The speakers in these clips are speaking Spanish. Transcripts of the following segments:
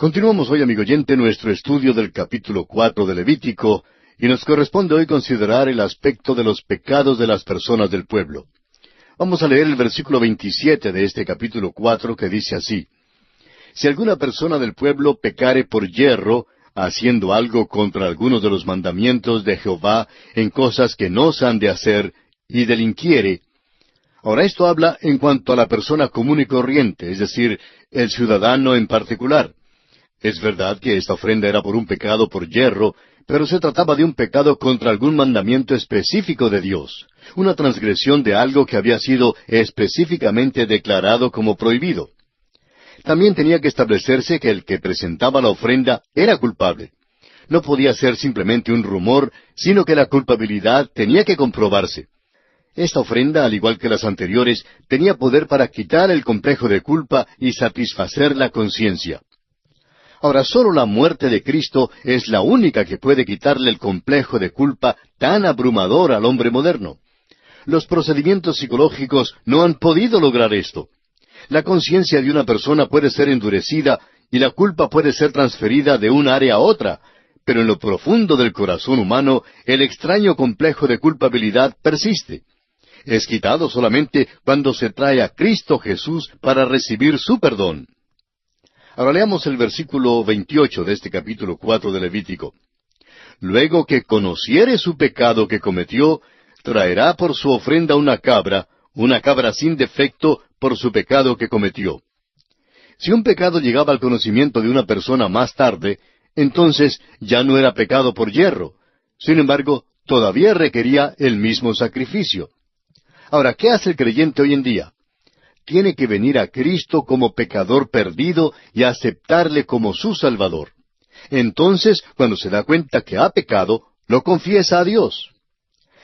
Continuamos hoy, amigo oyente, nuestro estudio del capítulo 4 de Levítico, y nos corresponde hoy considerar el aspecto de los pecados de las personas del pueblo. Vamos a leer el versículo 27 de este capítulo 4, que dice así: Si alguna persona del pueblo pecare por yerro, haciendo algo contra algunos de los mandamientos de Jehová en cosas que no se han de hacer, y delinquiere. Ahora esto habla en cuanto a la persona común y corriente, es decir, el ciudadano en particular. Es verdad que esta ofrenda era por un pecado por yerro, pero se trataba de un pecado contra algún mandamiento específico de Dios, una transgresión de algo que había sido específicamente declarado como prohibido. También tenía que establecerse que el que presentaba la ofrenda era culpable. No podía ser simplemente un rumor, sino que la culpabilidad tenía que comprobarse. Esta ofrenda, al igual que las anteriores, tenía poder para quitar el complejo de culpa y satisfacer la conciencia. Ahora, solo la muerte de Cristo es la única que puede quitarle el complejo de culpa tan abrumador al hombre moderno. Los procedimientos psicológicos no han podido lograr esto. La conciencia de una persona puede ser endurecida y la culpa puede ser transferida de un área a otra, pero en lo profundo del corazón humano el extraño complejo de culpabilidad persiste. Es quitado solamente cuando se trae a Cristo Jesús para recibir su perdón. Ahora leamos el versículo 28 de este capítulo 4 de Levítico. Luego que conociere su pecado que cometió, traerá por su ofrenda una cabra sin defecto por su pecado que cometió. Si un pecado llegaba al conocimiento de una persona más tarde, entonces ya no era pecado por yerro. Sin embargo, todavía requería el mismo sacrificio. Ahora, ¿qué hace el creyente hoy en día? Tiene que venir a Cristo como pecador perdido y aceptarle como su Salvador. Entonces, cuando se da cuenta que ha pecado, lo confiesa a Dios.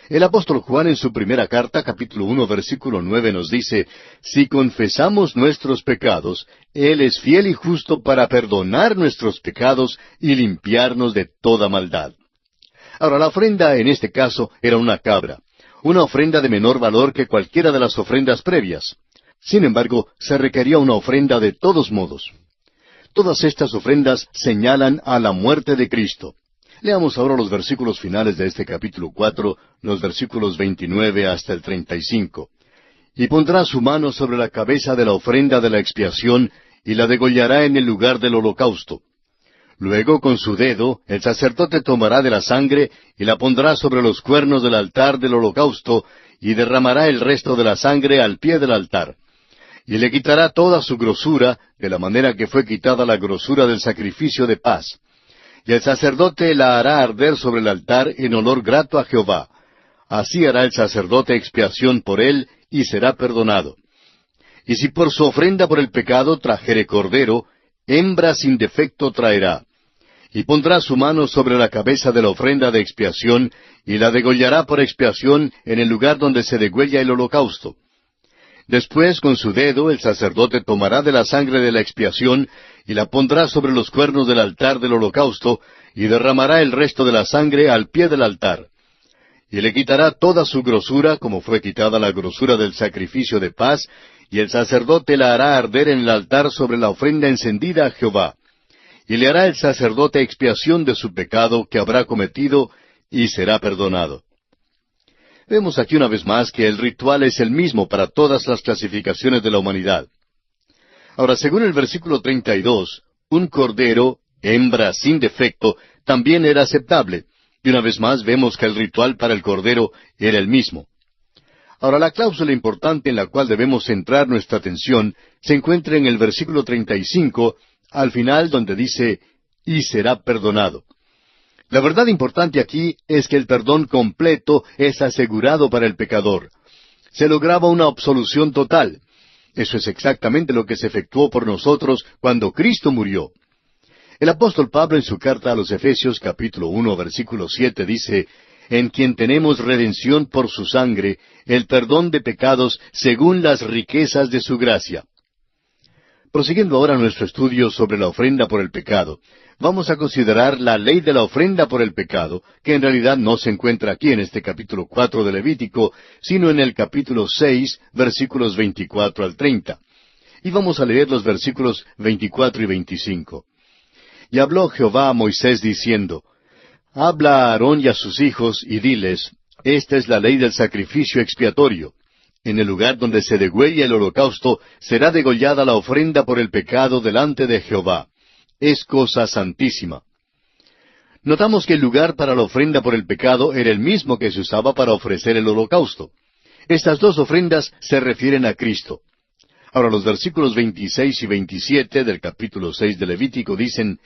El apóstol Juan en su primera carta, capítulo 1, versículo 9, nos dice: Si confesamos nuestros pecados, Él es fiel y justo para perdonar nuestros pecados y limpiarnos de toda maldad. Ahora, la ofrenda en este caso era una cabra, una ofrenda de menor valor que cualquiera de las ofrendas previas. Sin embargo, se requería una ofrenda de todos modos. Todas estas ofrendas señalan a la muerte de Cristo. Leamos ahora los versículos finales de este capítulo 4, los versículos 29 hasta el 35. Y pondrá su mano sobre la cabeza de la ofrenda de la expiación, y la degollará en el lugar del holocausto. Luego, con su dedo, el sacerdote tomará de la sangre, y la pondrá sobre los cuernos del altar del holocausto, y derramará el resto de la sangre al pie del altar. Y le quitará toda su grosura, de la manera que fue quitada la grosura del sacrificio de paz. Y el sacerdote la hará arder sobre el altar en olor grato a Jehová. Así hará el sacerdote expiación por él, y será perdonado. Y si por su ofrenda por el pecado trajere cordero, hembra sin defecto traerá. Y pondrá su mano sobre la cabeza de la ofrenda de expiación, y la degollará por expiación en el lugar donde se degüella el holocausto. Después, con su dedo, el sacerdote tomará de la sangre de la expiación, y la pondrá sobre los cuernos del altar del holocausto, y derramará el resto de la sangre al pie del altar. Y le quitará toda su grosura, como fue quitada la grosura del sacrificio de paz, y el sacerdote la hará arder en el altar sobre la ofrenda encendida a Jehová. Y le hará el sacerdote expiación de su pecado que habrá cometido, y será perdonado. Vemos aquí una vez más que el ritual es el mismo para todas las clasificaciones de la humanidad. Ahora, según el versículo 32, un cordero, hembra sin defecto, también era aceptable, y una vez más vemos que el ritual para el cordero era el mismo. Ahora, la cláusula importante en la cual debemos centrar nuestra atención se encuentra en el versículo 35, al final donde dice: y será perdonado. La verdad importante aquí es que el perdón completo es asegurado para el pecador. Se lograba una absolución total. Eso es exactamente lo que se efectuó por nosotros cuando Cristo murió. El apóstol Pablo en su carta a los Efesios capítulo 1 versículo 7 dice: en quien tenemos redención por su sangre, el perdón de pecados según las riquezas de su gracia. Prosiguiendo ahora nuestro estudio sobre la ofrenda por el pecado, vamos a considerar la ley de la ofrenda por el pecado, que en realidad no se encuentra aquí en este capítulo 4 de Levítico, sino en el capítulo 6, versículos 24 al 30. Y vamos a leer los versículos 24 y 25. Y habló Jehová a Moisés diciendo, Habla a Aarón y a sus hijos, y diles, Esta es la ley del sacrificio expiatorio. En el lugar donde se degüelle el holocausto, será degollada la ofrenda por el pecado delante de Jehová. Es cosa santísima. Notamos que el lugar para la ofrenda por el pecado era el mismo que se usaba para ofrecer el holocausto. Estas dos ofrendas se refieren a Cristo. Ahora los versículos 26 y 27 del capítulo 6 de Levítico dicen,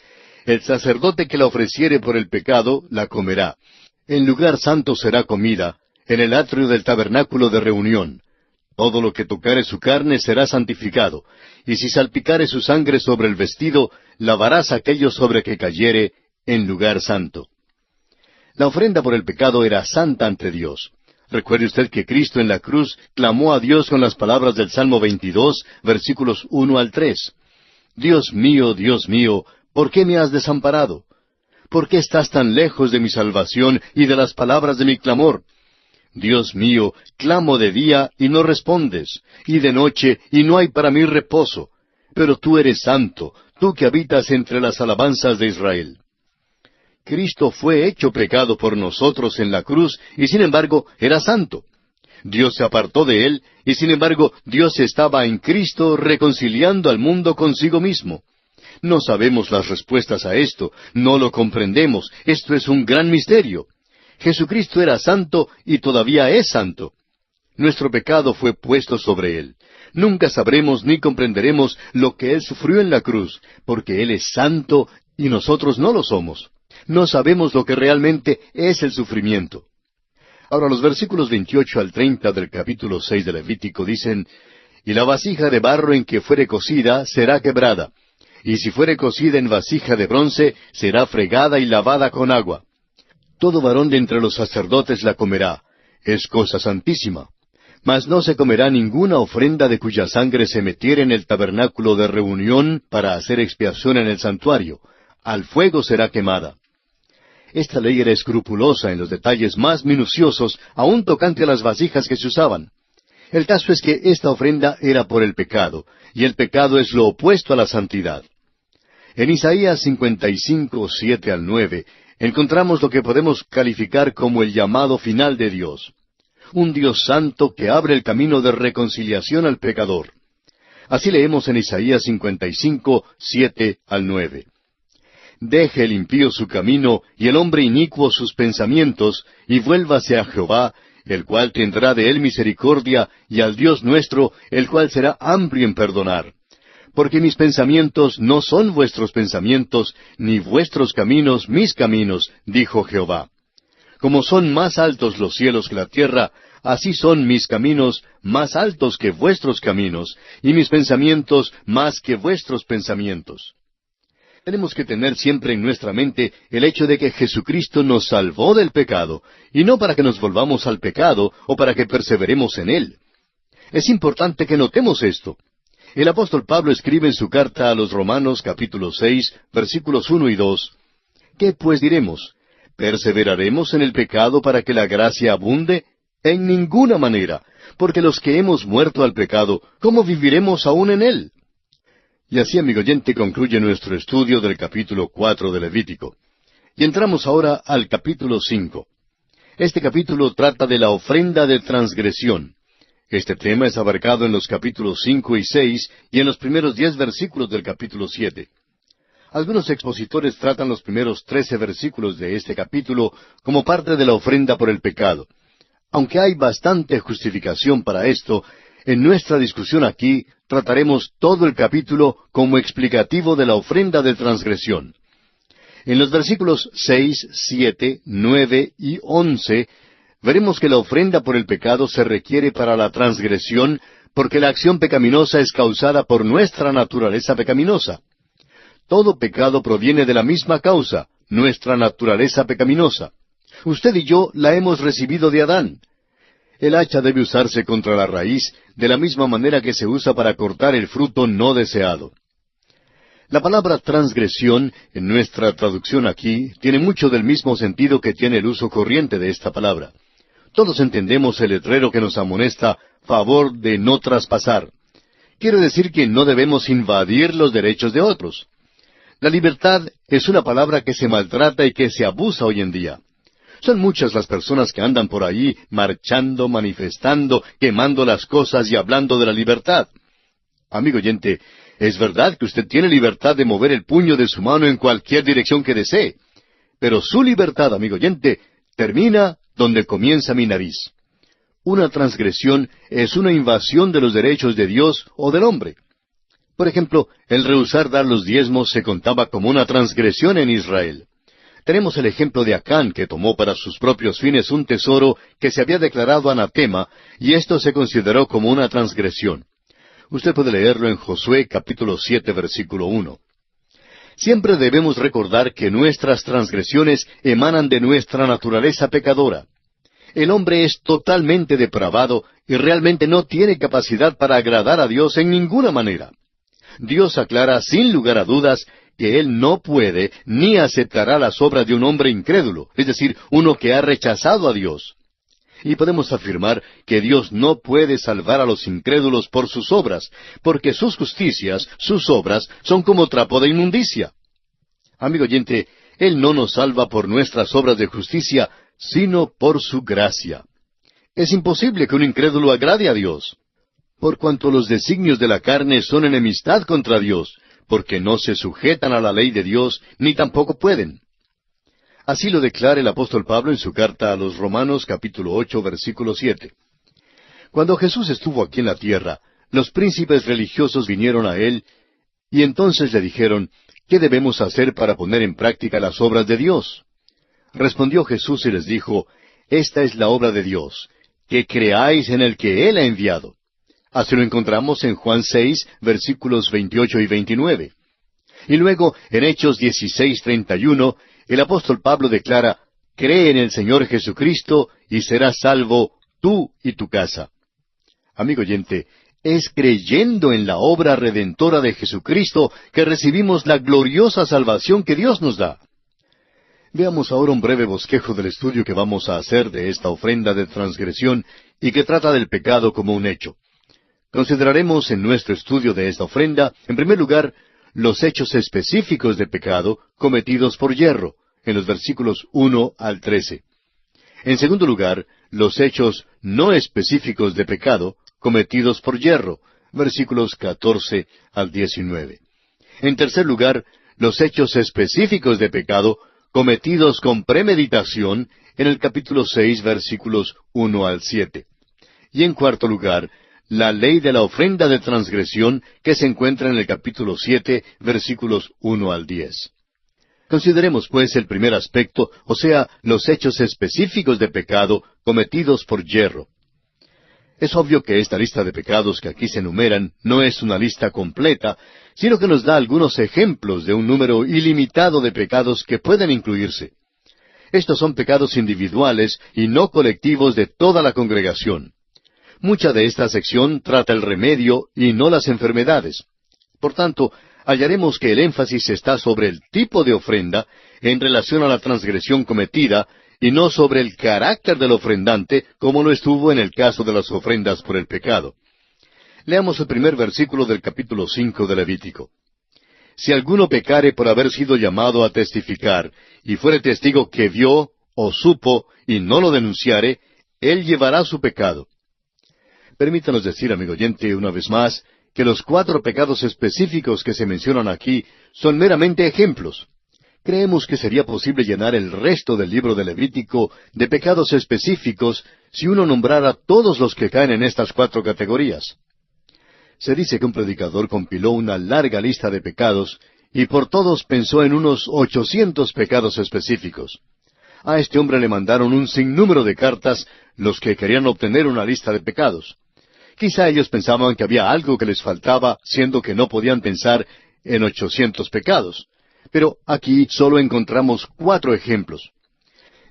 El sacerdote que la ofreciere por el pecado, la comerá. En lugar santo será comida, en el atrio del tabernáculo de reunión. Todo lo que tocare su carne será santificado, y si salpicare su sangre sobre el vestido, lavarás aquello sobre que cayere en lugar santo. La ofrenda por el pecado era santa ante Dios. Recuerde usted que Cristo en la cruz clamó a Dios con las palabras del Salmo 22, versículos 1 al 3. Dios mío, ¿por qué me has desamparado? ¿Por qué estás tan lejos de mi salvación y de las palabras de mi clamor? Dios mío, clamo de día y no respondes, y de noche y no hay para mí reposo. Pero tú eres santo, tú que habitas entre las alabanzas de Israel. Cristo fue hecho pecado por nosotros en la cruz, y sin embargo era santo. Dios se apartó de él, y sin embargo Dios estaba en Cristo reconciliando al mundo consigo mismo. No sabemos las respuestas a esto, no lo comprendemos, esto es un gran misterio. Jesucristo era santo y todavía es santo. Nuestro pecado fue puesto sobre él. Nunca sabremos ni comprenderemos lo que él sufrió en la cruz, porque él es santo y nosotros no lo somos. No sabemos lo que realmente es el sufrimiento. Ahora los versículos 28 al 30 del capítulo 6 de Levítico dicen, Y la vasija de barro en que fuere cocida será quebrada, y si fuere cocida en vasija de bronce, será fregada y lavada con agua. Todo varón de entre los sacerdotes la comerá, es cosa santísima. Mas no se comerá ninguna ofrenda de cuya sangre se metiere en el tabernáculo de reunión para hacer expiación en el santuario. Al fuego será quemada. Esta ley era escrupulosa en los detalles más minuciosos, aun tocante a las vasijas que se usaban. El caso es que esta ofrenda era por el pecado, y el pecado es lo opuesto a la santidad. En Isaías 55, 7 al 9, encontramos lo que podemos calificar como el llamado final de Dios. Un Dios santo que abre el camino de reconciliación al pecador. Así leemos en Isaías 55, 7 al 9. Deje el impío su camino, y el hombre inicuo sus pensamientos, y vuélvase a Jehová, el cual tendrá de él misericordia, y al Dios nuestro, el cual será amplio en perdonar. Porque mis pensamientos no son vuestros pensamientos, ni vuestros caminos mis caminos, dijo Jehová. Como son más altos los cielos que la tierra, así son mis caminos más altos que vuestros caminos, y mis pensamientos más que vuestros pensamientos. Tenemos que tener siempre en nuestra mente el hecho de que Jesucristo nos salvó del pecado, y no para que nos volvamos al pecado o para que perseveremos en él. Es importante que notemos esto. El apóstol Pablo escribe en su carta a los Romanos capítulo 6, versículos 1 y 2, ¿Qué pues diremos? ¿Perseveraremos en el pecado para que la gracia abunde? En ninguna manera, porque los que hemos muerto al pecado, ¿cómo viviremos aún en él? Y así, amigo oyente, concluye nuestro estudio del capítulo 4 de Levítico. Y entramos ahora al capítulo 5. Este capítulo trata de la ofrenda de transgresión. Este tema es abarcado en los capítulos 5 y 6 y en los primeros 10 versículos del capítulo 7. Algunos expositores tratan los primeros 13 versículos de este capítulo como parte de la ofrenda por el pecado. Aunque hay bastante justificación para esto, en nuestra discusión aquí trataremos todo el capítulo como explicativo de la ofrenda de transgresión. En los versículos 6, 7, 9 y 11 veremos que la ofrenda por el pecado se requiere para la transgresión porque la acción pecaminosa es causada por nuestra naturaleza pecaminosa. Todo pecado proviene de la misma causa, nuestra naturaleza pecaminosa. Usted y yo la hemos recibido de Adán. El hacha debe usarse contra la raíz, de la misma manera que se usa para cortar el fruto no deseado. La palabra transgresión, en nuestra traducción aquí, tiene mucho del mismo sentido que tiene el uso corriente de esta palabra. Todos entendemos el letrero que nos amonesta, favor de no traspasar. Quiere decir que no debemos invadir los derechos de otros. La libertad es una palabra que se maltrata y que se abusa hoy en día. Son muchas las personas que andan por ahí marchando, manifestando, quemando las cosas y hablando de la libertad. Amigo oyente, es verdad que usted tiene libertad de mover el puño de su mano en cualquier dirección que desee, pero su libertad, amigo oyente, termina donde comienza mi nariz. Una transgresión es una invasión de los derechos de Dios o del hombre. Por ejemplo, el rehusar dar los diezmos se contaba como una transgresión en Israel. Tenemos el ejemplo de Acán, que tomó para sus propios fines un tesoro que se había declarado anatema, y esto se consideró como una transgresión. Usted puede leerlo en Josué capítulo 7, versículo 1. Siempre debemos recordar que nuestras transgresiones emanan de nuestra naturaleza pecadora. El hombre es totalmente depravado y realmente no tiene capacidad para agradar a Dios en ninguna manera. Dios aclara sin lugar a dudas que Él no puede ni aceptará las obras de un hombre incrédulo, es decir, uno que ha rechazado a Dios. Y podemos afirmar que Dios no puede salvar a los incrédulos por sus obras, porque sus justicias, sus obras, son como trapo de inmundicia. Amigo oyente, Él no nos salva por nuestras obras de justicia, sino por su gracia. Es imposible que un incrédulo agrade a Dios, por cuanto los designios de la carne son enemistad contra Dios, porque no se sujetan a la ley de Dios, ni tampoco pueden. Así lo declara el apóstol Pablo en su carta a los Romanos capítulo 8, versículo 7. Cuando Jesús estuvo aquí en la tierra, los príncipes religiosos vinieron a Él, y entonces le dijeron, ¿qué debemos hacer para poner en práctica las obras de Dios? Respondió Jesús y les dijo, esta es la obra de Dios, que creáis en el que Él ha enviado. Así lo encontramos en Juan 6, versículos 28 y 29. Y luego, en Hechos 16, 31, el apóstol Pablo declara, cree en el Señor Jesucristo y serás salvo tú y tu casa. Amigo oyente, es creyendo en la obra redentora de Jesucristo que recibimos la gloriosa salvación que Dios nos da. Veamos ahora un breve bosquejo del estudio que vamos a hacer de esta ofrenda de transgresión y que trata del pecado como un hecho. Consideraremos en nuestro estudio de esta ofrenda, en primer lugar, los hechos específicos de pecado cometidos por yerro, en los versículos 1 al 13. En segundo lugar, los hechos no específicos de pecado cometidos por yerro, versículos 14 al 19. En tercer lugar, los hechos específicos de pecado cometidos con premeditación, en el capítulo 6, versículos 1 al 7. Y en cuarto lugar, la ley de la ofrenda de transgresión que se encuentra en el capítulo 7, versículos 1 al 10. Consideremos pues el primer aspecto, o sea, los hechos específicos de pecado cometidos por yerro. Es obvio que esta lista de pecados que aquí se enumeran no es una lista completa, sino que nos da algunos ejemplos de un número ilimitado de pecados que pueden incluirse. Estos son pecados individuales y no colectivos de toda la congregación. Mucha de esta sección trata el remedio y no las enfermedades. Por tanto, hallaremos que el énfasis está sobre el tipo de ofrenda en relación a la transgresión cometida y no sobre el carácter del ofrendante, como lo estuvo en el caso de las ofrendas por el pecado. Leamos el primer versículo del capítulo 5 de Levítico. Si alguno pecare por haber sido llamado a testificar, y fuere testigo que vio o supo y no lo denunciare, él llevará su pecado. Permítanos decir, amigo oyente, una vez más, que los 4 pecados específicos que se mencionan aquí son meramente ejemplos. Creemos que sería posible llenar el resto del libro de Levítico de pecados específicos si uno nombrara todos los que caen en estas 4 categorías. Se dice que un predicador compiló una larga lista de pecados y por todos pensó en unos 800 pecados específicos. A este hombre le mandaron un sinnúmero de cartas los que querían obtener una lista de pecados. Quizá ellos pensaban que había algo que les faltaba, siendo que no podían pensar en 800 pecados. Pero aquí solo encontramos 4 ejemplos.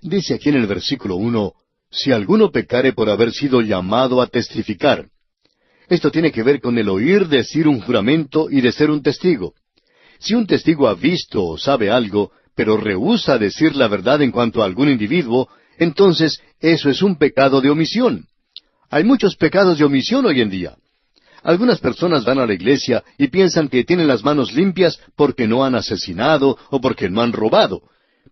Dice aquí en el versículo 1, si alguno pecare por haber sido llamado a testificar. Esto tiene que ver con el oír decir un juramento y de ser un testigo. Si un testigo ha visto o sabe algo, pero rehúsa decir la verdad en cuanto a algún individuo, entonces eso es un pecado de omisión. Hay muchos pecados de omisión hoy en día. Algunas personas van a la iglesia y piensan que tienen las manos limpias porque no han asesinado o porque no han robado.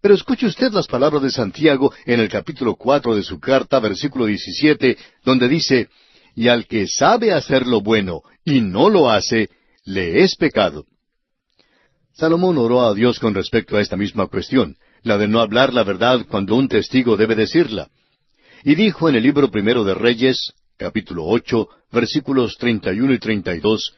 Pero escuche usted las palabras de Santiago en el capítulo 4 de su carta, versículo 17, donde dice, «Y al que sabe hacer lo bueno y no lo hace, le es pecado». Salomón oró a Dios con respecto a esta misma cuestión, la de no hablar la verdad cuando un testigo debe decirla. Y dijo en el libro primero de Reyes, capítulo 8, versículos 31 y 32,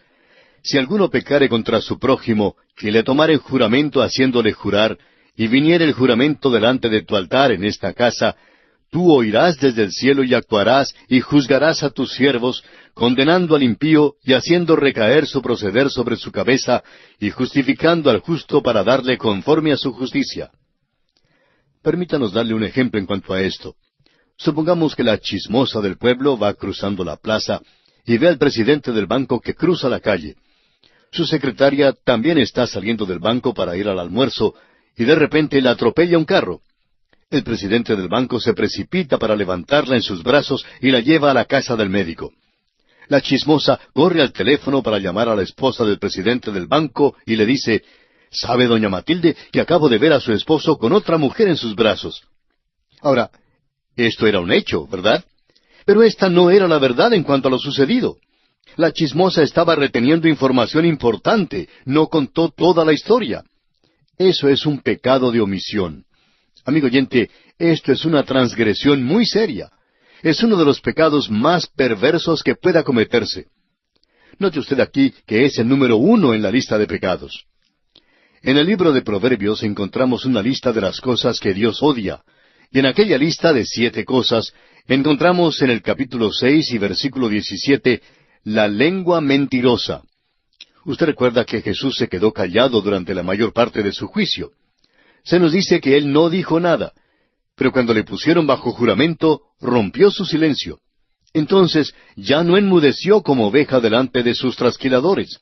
«Si alguno pecare contra su prójimo, que le tomare juramento haciéndole jurar, y viniere el juramento delante de tu altar en esta casa, tú oirás desde el cielo y actuarás y juzgarás a tus siervos, condenando al impío y haciendo recaer su proceder sobre su cabeza, y justificando al justo para darle conforme a su justicia». Permítanos darle un ejemplo en cuanto a esto. Supongamos que la chismosa del pueblo va cruzando la plaza y ve al presidente del banco que cruza la calle. Su secretaria también está saliendo del banco para ir al almuerzo, y de repente la atropella un carro. El presidente del banco se precipita para levantarla en sus brazos y la lleva a la casa del médico. La chismosa corre al teléfono para llamar a la esposa del presidente del banco y le dice, «¿Sabe, doña Matilde, que acabo de ver a su esposo con otra mujer en sus brazos?» Ahora, esto era un hecho, ¿verdad? Pero esta no era la verdad en cuanto a lo sucedido. La chismosa estaba reteniendo información importante, no contó toda la historia. Eso es un pecado de omisión. Amigo oyente, esto es una transgresión muy seria. Es uno de los pecados más perversos que pueda cometerse. Note usted aquí que es el número 1 en la lista de pecados. En el libro de Proverbios encontramos una lista de las cosas que Dios odia. Y en aquella lista de 7 cosas, encontramos en el capítulo 6 y versículo 17, la lengua mentirosa. Usted recuerda que Jesús se quedó callado durante la mayor parte de su juicio. Se nos dice que Él no dijo nada, pero cuando le pusieron bajo juramento, rompió su silencio. Entonces ya no enmudeció como oveja delante de sus trasquiladores.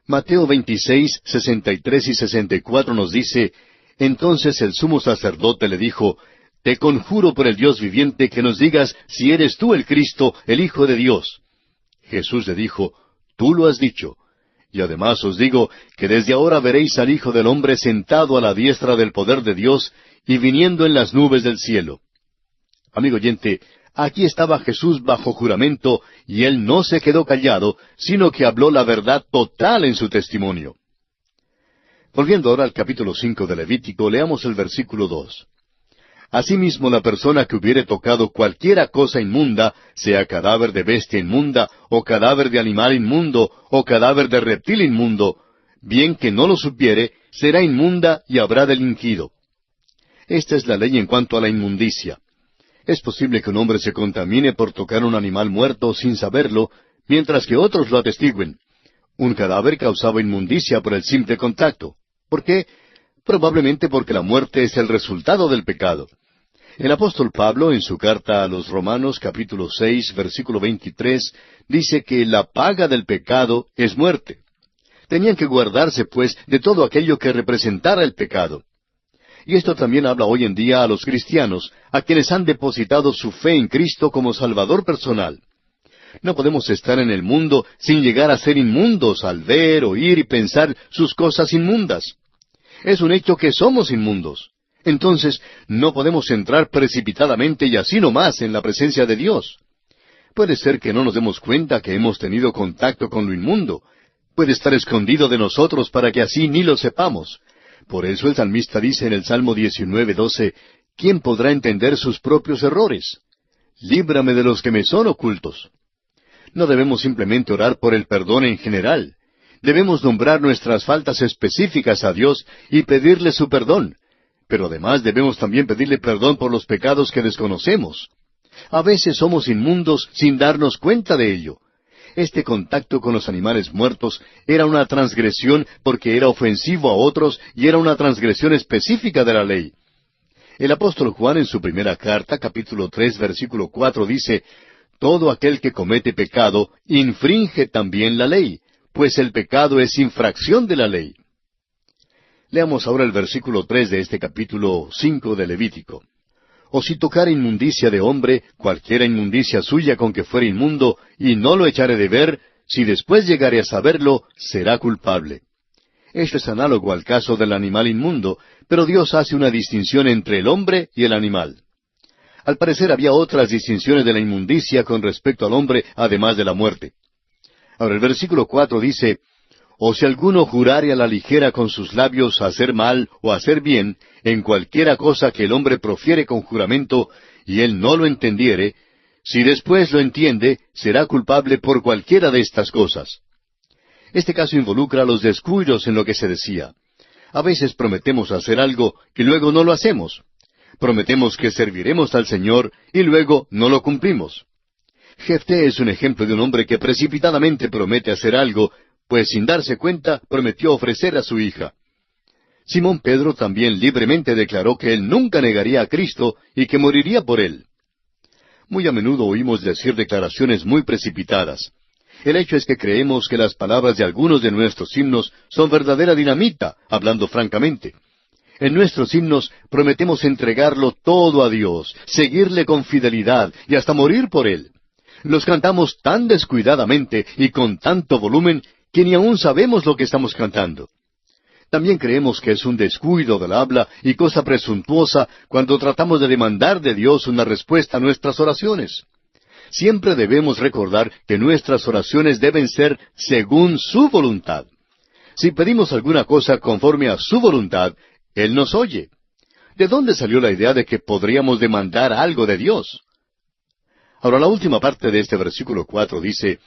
Mateo 26, 63 y 64 nos dice, «Entonces el sumo sacerdote le dijo, Te conjuro por el Dios viviente que nos digas si eres tú el Cristo, el Hijo de Dios». Jesús le dijo, «Tú lo has dicho. Y además os digo que desde ahora veréis al Hijo del Hombre sentado a la diestra del poder de Dios y viniendo en las nubes del cielo». Amigo oyente, aquí estaba Jesús bajo juramento y Él no se quedó callado, sino que habló la verdad total en su testimonio. Volviendo ahora al capítulo 5 de Levítico, leamos el versículo 2. «Asimismo la persona que hubiere tocado cualquiera cosa inmunda, sea cadáver de bestia inmunda, o cadáver de animal inmundo, o cadáver de reptil inmundo, bien que no lo supiere, será inmunda y habrá delinquido». Esta es la ley en cuanto a la inmundicia. Es posible que un hombre se contamine por tocar un animal muerto sin saberlo, mientras que otros lo atestiguen. Un cadáver causaba inmundicia por el simple contacto. ¿Por qué? Probablemente porque la muerte es el resultado del pecado. El apóstol Pablo, en su carta a los Romanos, capítulo 6, versículo 23, dice que la paga del pecado es muerte. Tenían que guardarse, pues, de todo aquello que representara el pecado. Y esto también habla hoy en día a los cristianos, a quienes han depositado su fe en Cristo como Salvador personal. No podemos estar en el mundo sin llegar a ser inmundos al ver, oír y pensar sus cosas inmundas. Es un hecho que somos inmundos. Entonces, no podemos entrar precipitadamente y así nomás en la presencia de Dios. Puede ser que no nos demos cuenta que hemos tenido contacto con lo inmundo. Puede estar escondido de nosotros para que así ni lo sepamos. Por eso el salmista dice en el Salmo 19:12, «¿Quién podrá entender sus propios errores? Líbrame de los que me son ocultos». No debemos simplemente orar por el perdón en general. Debemos nombrar nuestras faltas específicas a Dios y pedirle su perdón. Pero además debemos también pedirle perdón por los pecados que desconocemos. A veces somos inmundos sin darnos cuenta de ello. Este contacto con los animales muertos era una transgresión porque era ofensivo a otros y era una transgresión específica de la ley. El apóstol Juan en su primera carta, capítulo 3, versículo 4, dice, «Todo aquel que comete pecado infringe también la ley, pues el pecado es infracción de la ley». Leamos ahora el versículo 3 de este capítulo 5 de Levítico. «O si tocare inmundicia de hombre, cualquiera inmundicia suya con que fuere inmundo, y no lo echare de ver, Si después llegare a saberlo, será culpable. Esto es análogo al caso del animal inmundo, pero Dios hace una distinción entre el hombre y el animal. Al parecer había otras distinciones de la inmundicia con respecto al hombre, además de la muerte. Ahora el versículo 4 dice, «O si alguno jurare a la ligera con sus labios hacer mal o hacer bien, en cualquiera cosa que el hombre profiere con juramento, y él no lo entendiere, si después lo entiende, será culpable por cualquiera de estas cosas». Este caso involucra los descuidos en lo que se decía. A veces prometemos hacer algo y luego no lo hacemos. Prometemos que serviremos al Señor y luego no lo cumplimos. Jefté es un ejemplo de un hombre que precipitadamente promete hacer algo, pues sin darse cuenta prometió ofrecer a su hija. Simón Pedro también libremente declaró que él nunca negaría a Cristo y que moriría por él. Muy a menudo oímos decir declaraciones muy precipitadas. El hecho es que creemos que las palabras de algunos de nuestros himnos son verdadera dinamita, hablando francamente. En nuestros himnos prometemos entregarlo todo a Dios, seguirle con fidelidad y hasta morir por Él. Los cantamos tan descuidadamente y con tanto volumen que ni aún sabemos lo que estamos cantando. También creemos que es un descuido del habla y cosa presuntuosa cuando tratamos de demandar de Dios una respuesta a nuestras oraciones. Siempre debemos recordar que nuestras oraciones deben ser según su voluntad. Si pedimos alguna cosa conforme a su voluntad, Él nos oye. ¿De dónde salió la idea de que podríamos demandar algo de Dios? Ahora, la última parte de este versículo 4 dice,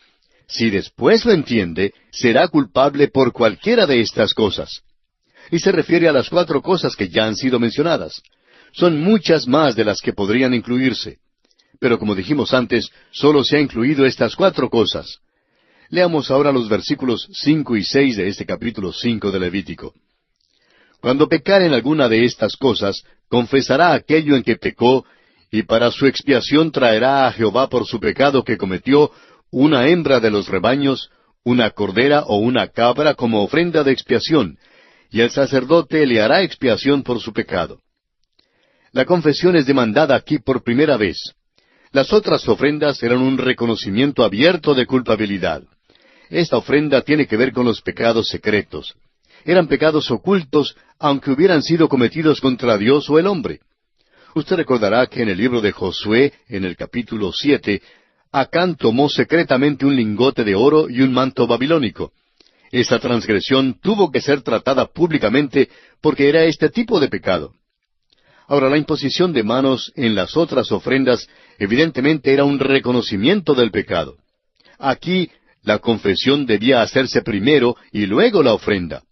«Si después lo entiende, será culpable por cualquiera de estas cosas». Y se refiere a las 4 cosas que ya han sido mencionadas. Son muchas más de las que podrían incluirse. Pero como dijimos antes, solo se ha incluido estas 4 cosas. Leamos ahora los versículos 5 y 6 de este capítulo 5 de Levítico. «Cuando pecare en alguna de estas cosas, confesará aquello en que pecó, y para su expiación traerá a Jehová por su pecado que cometió una hembra de los rebaños, una cordera o una cabra como ofrenda de expiación, y el sacerdote le hará expiación por su pecado». La confesión es demandada aquí por primera vez. Las otras ofrendas eran un reconocimiento abierto de culpabilidad. Esta ofrenda tiene que ver con los pecados secretos. Eran pecados ocultos, aunque hubieran sido cometidos contra Dios o el hombre. Usted recordará que en el libro de Josué, en el capítulo 7, Acán tomó secretamente un lingote de oro y un manto babilónico. Esa transgresión tuvo que ser tratada públicamente porque era este tipo de pecado. Ahora, la imposición de manos en las otras ofrendas evidentemente era un reconocimiento del pecado. Aquí, la confesión debía hacerse primero y luego la ofrenda.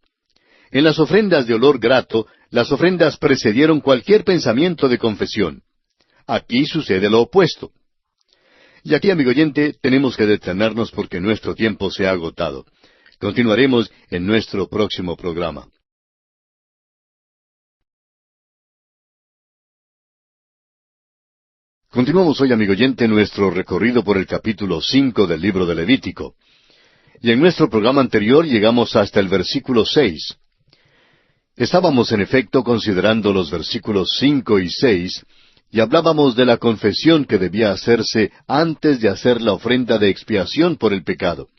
En las ofrendas de olor grato, las ofrendas precedieron cualquier pensamiento de confesión. Aquí sucede lo opuesto. Y aquí, amigo oyente, tenemos que detenernos porque nuestro tiempo se ha agotado. Continuaremos en nuestro próximo programa. Continuamos hoy, amigo oyente, nuestro recorrido por el capítulo 5 del libro de Levítico. Y en nuestro programa anterior llegamos hasta el versículo 6. Estábamos, en efecto, considerando los versículos 5 y 6, y hablábamos de la confesión que debía hacerse antes de hacer la ofrenda de expiación por el pecado.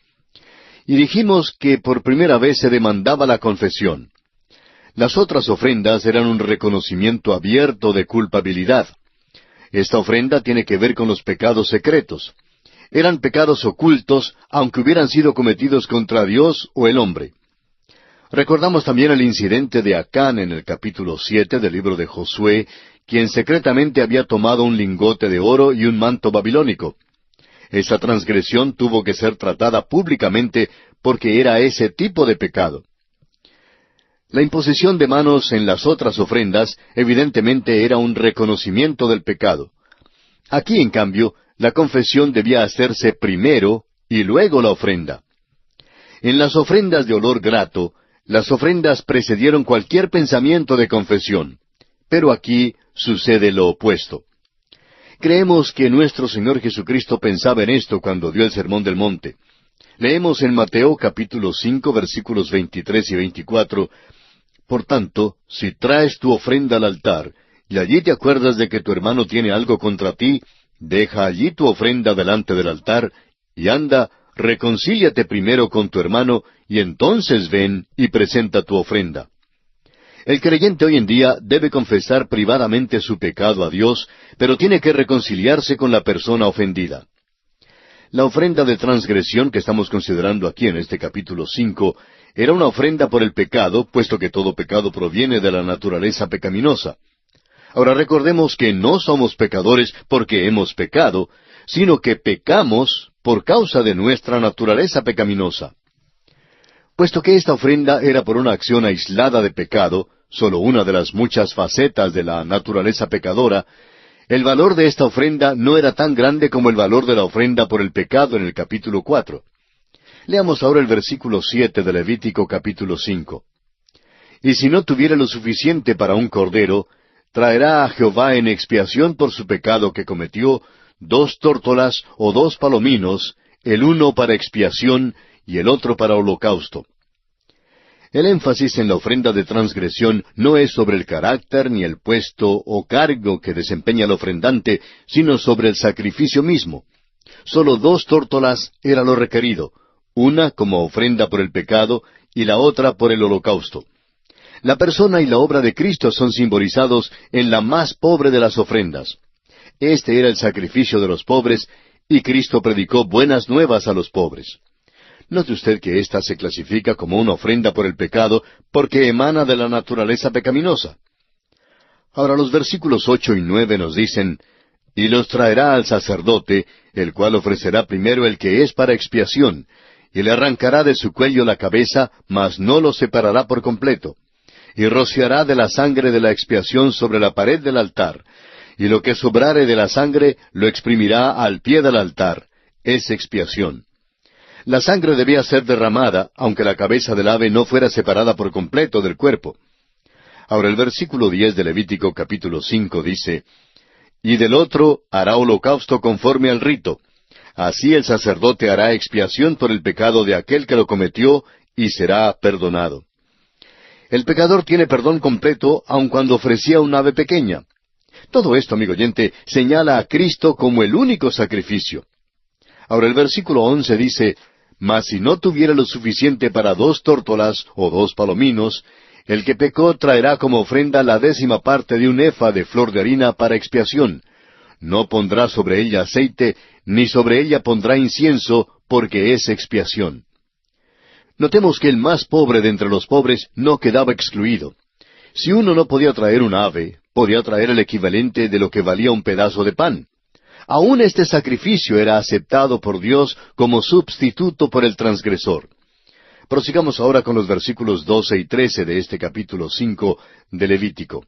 Y dijimos que por primera vez se demandaba la confesión. Las otras ofrendas eran un reconocimiento abierto de culpabilidad. Esta ofrenda tiene que ver con los pecados secretos. Eran pecados ocultos, aunque hubieran sido cometidos contra Dios o el hombre. Recordamos también el incidente de Acán en el capítulo 7 del libro de Josué, quien secretamente había tomado un lingote de oro y un manto babilónico. Esa transgresión tuvo que ser tratada públicamente porque era ese tipo de pecado. La imposición de manos en las otras ofrendas evidentemente era un reconocimiento del pecado. Aquí, en cambio, la confesión debía hacerse primero y luego la ofrenda. En las ofrendas de olor grato, las ofrendas precedieron cualquier pensamiento de confesión. Pero aquí sucede lo opuesto. Creemos que nuestro Señor Jesucristo pensaba en esto cuando dio el Sermón del Monte. Leemos en Mateo capítulo 5 versículos 23 y 24, «Por tanto, si traes tu ofrenda al altar, y allí te acuerdas de que tu hermano tiene algo contra ti, deja allí tu ofrenda delante del altar, y anda, reconcíliate primero con tu hermano, y entonces ven y presenta tu ofrenda. El creyente hoy en día debe confesar privadamente su pecado a Dios, pero tiene que reconciliarse con la persona ofendida. La ofrenda de transgresión que estamos considerando aquí en este capítulo 5 era una ofrenda por el pecado, puesto que todo pecado proviene de la naturaleza pecaminosa. Ahora recordemos que no somos pecadores porque hemos pecado, sino que pecamos por causa de nuestra naturaleza pecaminosa. Puesto que esta ofrenda era por una acción aislada de pecado, solo una de las muchas facetas de la naturaleza pecadora, el valor de esta ofrenda no era tan grande como el valor de la ofrenda por el pecado en el capítulo 4. Leamos ahora el versículo 7 de Levítico capítulo 5. Y si no tuviera lo suficiente para un cordero, traerá a Jehová en expiación por su pecado que cometió 2 tórtolas o 2 palominos, el uno para expiación y el otro para holocausto. El énfasis en la ofrenda de transgresión no es sobre el carácter ni el puesto o cargo que desempeña el ofrendante, sino sobre el sacrificio mismo. Solo 2 tórtolas era lo requerido, una como ofrenda por el pecado y la otra por el holocausto. La persona y la obra de Cristo son simbolizados en la más pobre de las ofrendas. Este era el sacrificio de los pobres, y Cristo predicó buenas nuevas a los pobres. Note usted que ésta se clasifica como una ofrenda por el pecado porque emana de la naturaleza pecaminosa. Ahora los versículos 8 y 9 nos dicen, y los traerá al sacerdote, el cual ofrecerá primero el que es para expiación, y le arrancará de su cuello la cabeza, mas no lo separará por completo, y rociará de la sangre de la expiación sobre la pared del altar, y lo que sobrare de la sangre lo exprimirá al pie del altar, es expiación. La sangre debía ser derramada, aunque la cabeza del ave no fuera separada por completo del cuerpo. Ahora el versículo 10 de Levítico capítulo 5 dice, y del otro hará holocausto conforme al rito. Así el sacerdote hará expiación por el pecado de aquel que lo cometió, y será perdonado. El pecador tiene perdón completo, aun cuando ofrecía un ave pequeña. Todo esto, amigo oyente, señala a Cristo como el único sacrificio. Ahora el versículo 11 dice, mas si no tuviera lo suficiente para 2 tórtolas o 2 palominos, el que pecó traerá como ofrenda la 10ª parte de un efa de flor de harina para expiación. No pondrá sobre ella aceite, ni sobre ella pondrá incienso, porque es expiación. Notemos que el más pobre de entre los pobres no quedaba excluido. Si uno no podía traer un ave, podía traer el equivalente de lo que valía un pedazo de pan. Aún este sacrificio era aceptado por Dios como sustituto por el transgresor. Prosigamos ahora con los versículos 12 y 13 de este capítulo 5 de Levítico.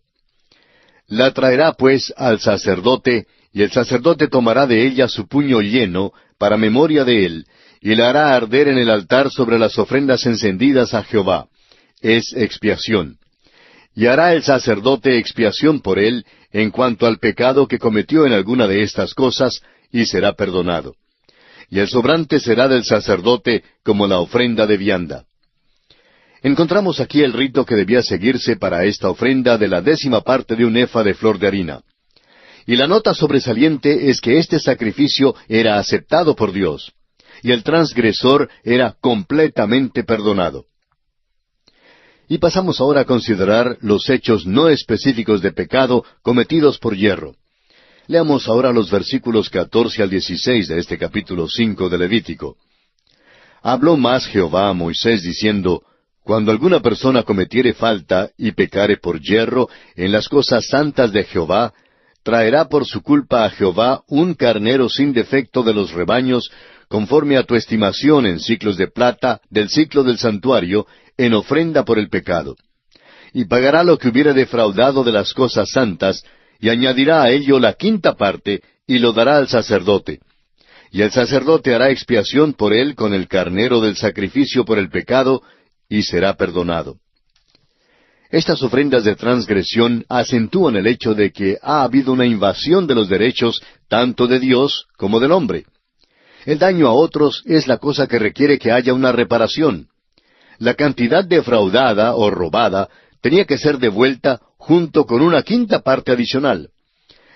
La traerá pues al sacerdote, y el sacerdote tomará de ella su puño lleno, para memoria de él, y la hará arder en el altar sobre las ofrendas encendidas a Jehová. Es expiación. Y hará el sacerdote expiación por él, en cuanto al pecado que cometió en alguna de estas cosas, y será perdonado. Y el sobrante será del sacerdote como la ofrenda de vianda. Encontramos aquí el rito que debía seguirse para esta ofrenda de la 10ª parte de un efa de flor de harina. Y la nota sobresaliente es que este sacrificio era aceptado por Dios, y el transgresor era completamente perdonado. Y pasamos ahora a considerar los hechos no específicos de pecado cometidos por yerro. Leamos ahora los versículos 14 al 16 de este capítulo 5 de Levítico. Habló más Jehová a Moisés diciendo, cuando alguna persona cometiere falta y pecare por yerro en las cosas santas de Jehová, traerá por su culpa a Jehová un carnero sin defecto de los rebaños, conforme a tu estimación en siclos de plata del siclo del santuario, en ofrenda por el pecado. Y pagará lo que hubiere defraudado de las cosas santas, y añadirá a ello la 5ª parte, y lo dará al sacerdote. Y el sacerdote hará expiación por él con el carnero del sacrificio por el pecado, y será perdonado. Estas ofrendas de transgresión acentúan el hecho de que ha habido una invasión de los derechos tanto de Dios como del hombre. El daño a otros es la cosa que requiere que haya una reparación. La cantidad defraudada o robada tenía que ser devuelta junto con una 5ª parte adicional.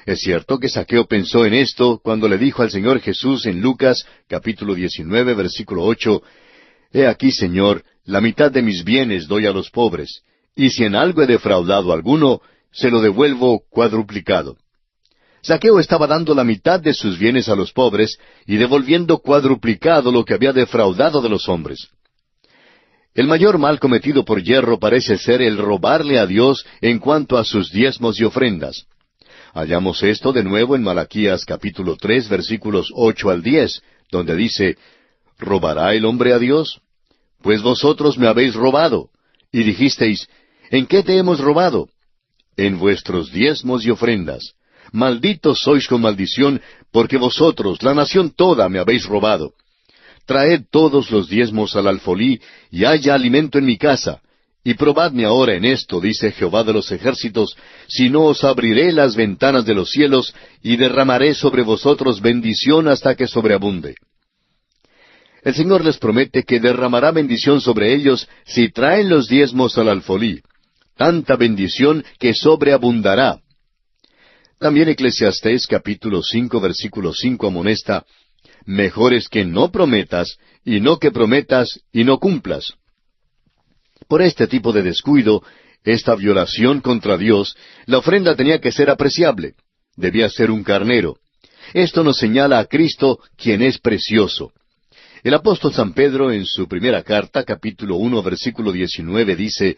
Es cierto que Zaqueo pensó en esto cuando le dijo al Señor Jesús en Lucas capítulo 19, versículo 8, «He aquí, Señor, la mitad de mis bienes doy a los pobres, y si en algo he defraudado a alguno, se lo devuelvo cuadruplicado». Zaqueo estaba dando la mitad de sus bienes a los pobres y devolviendo cuadruplicado lo que había defraudado de los hombres. El mayor mal cometido por yerro parece ser el robarle a Dios en cuanto a sus diezmos y ofrendas. Hallamos esto de nuevo en Malaquías capítulo 3, versículos 8 al 10, donde dice, ¿robará el hombre a Dios? Pues vosotros me habéis robado. Y dijisteis, ¿en qué te hemos robado? En vuestros diezmos y ofrendas. Malditos sois con maldición, porque vosotros, la nación toda, me habéis robado. Traed todos los diezmos al alfolí, y haya alimento en mi casa. Y probadme ahora en esto, dice Jehová de los ejércitos, si no os abriré las ventanas de los cielos, y derramaré sobre vosotros bendición hasta que sobreabunde. El Señor les promete que derramará bendición sobre ellos si traen los diezmos al alfolí. Tanta bendición que sobreabundará. También Eclesiastés capítulo 5, versículo 5 amonesta, «Mejor es que no prometas, y no que prometas y no cumplas». Por este tipo de descuido, esta violación contra Dios, la ofrenda tenía que ser apreciable. Debía ser un carnero. Esto nos señala a Cristo, quien es precioso. El apóstol San Pedro, en su primera carta, capítulo 1, versículo 19, dice,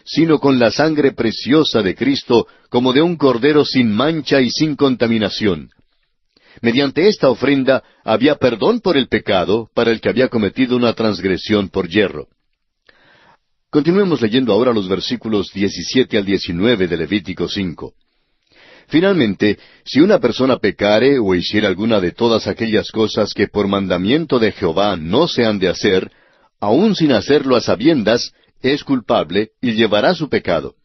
«Sino con la sangre preciosa de Cristo, como de un cordero sin mancha y sin contaminación». Mediante esta ofrenda había perdón por el pecado para el que había cometido una transgresión por yerro. Continuemos leyendo ahora los versículos 17 al 19 de Levítico 5. Finalmente, si una persona pecare o hiciera alguna de todas aquellas cosas que por mandamiento de Jehová no se han de hacer, aun sin hacerlo a sabiendas, es culpable y llevará su pecado.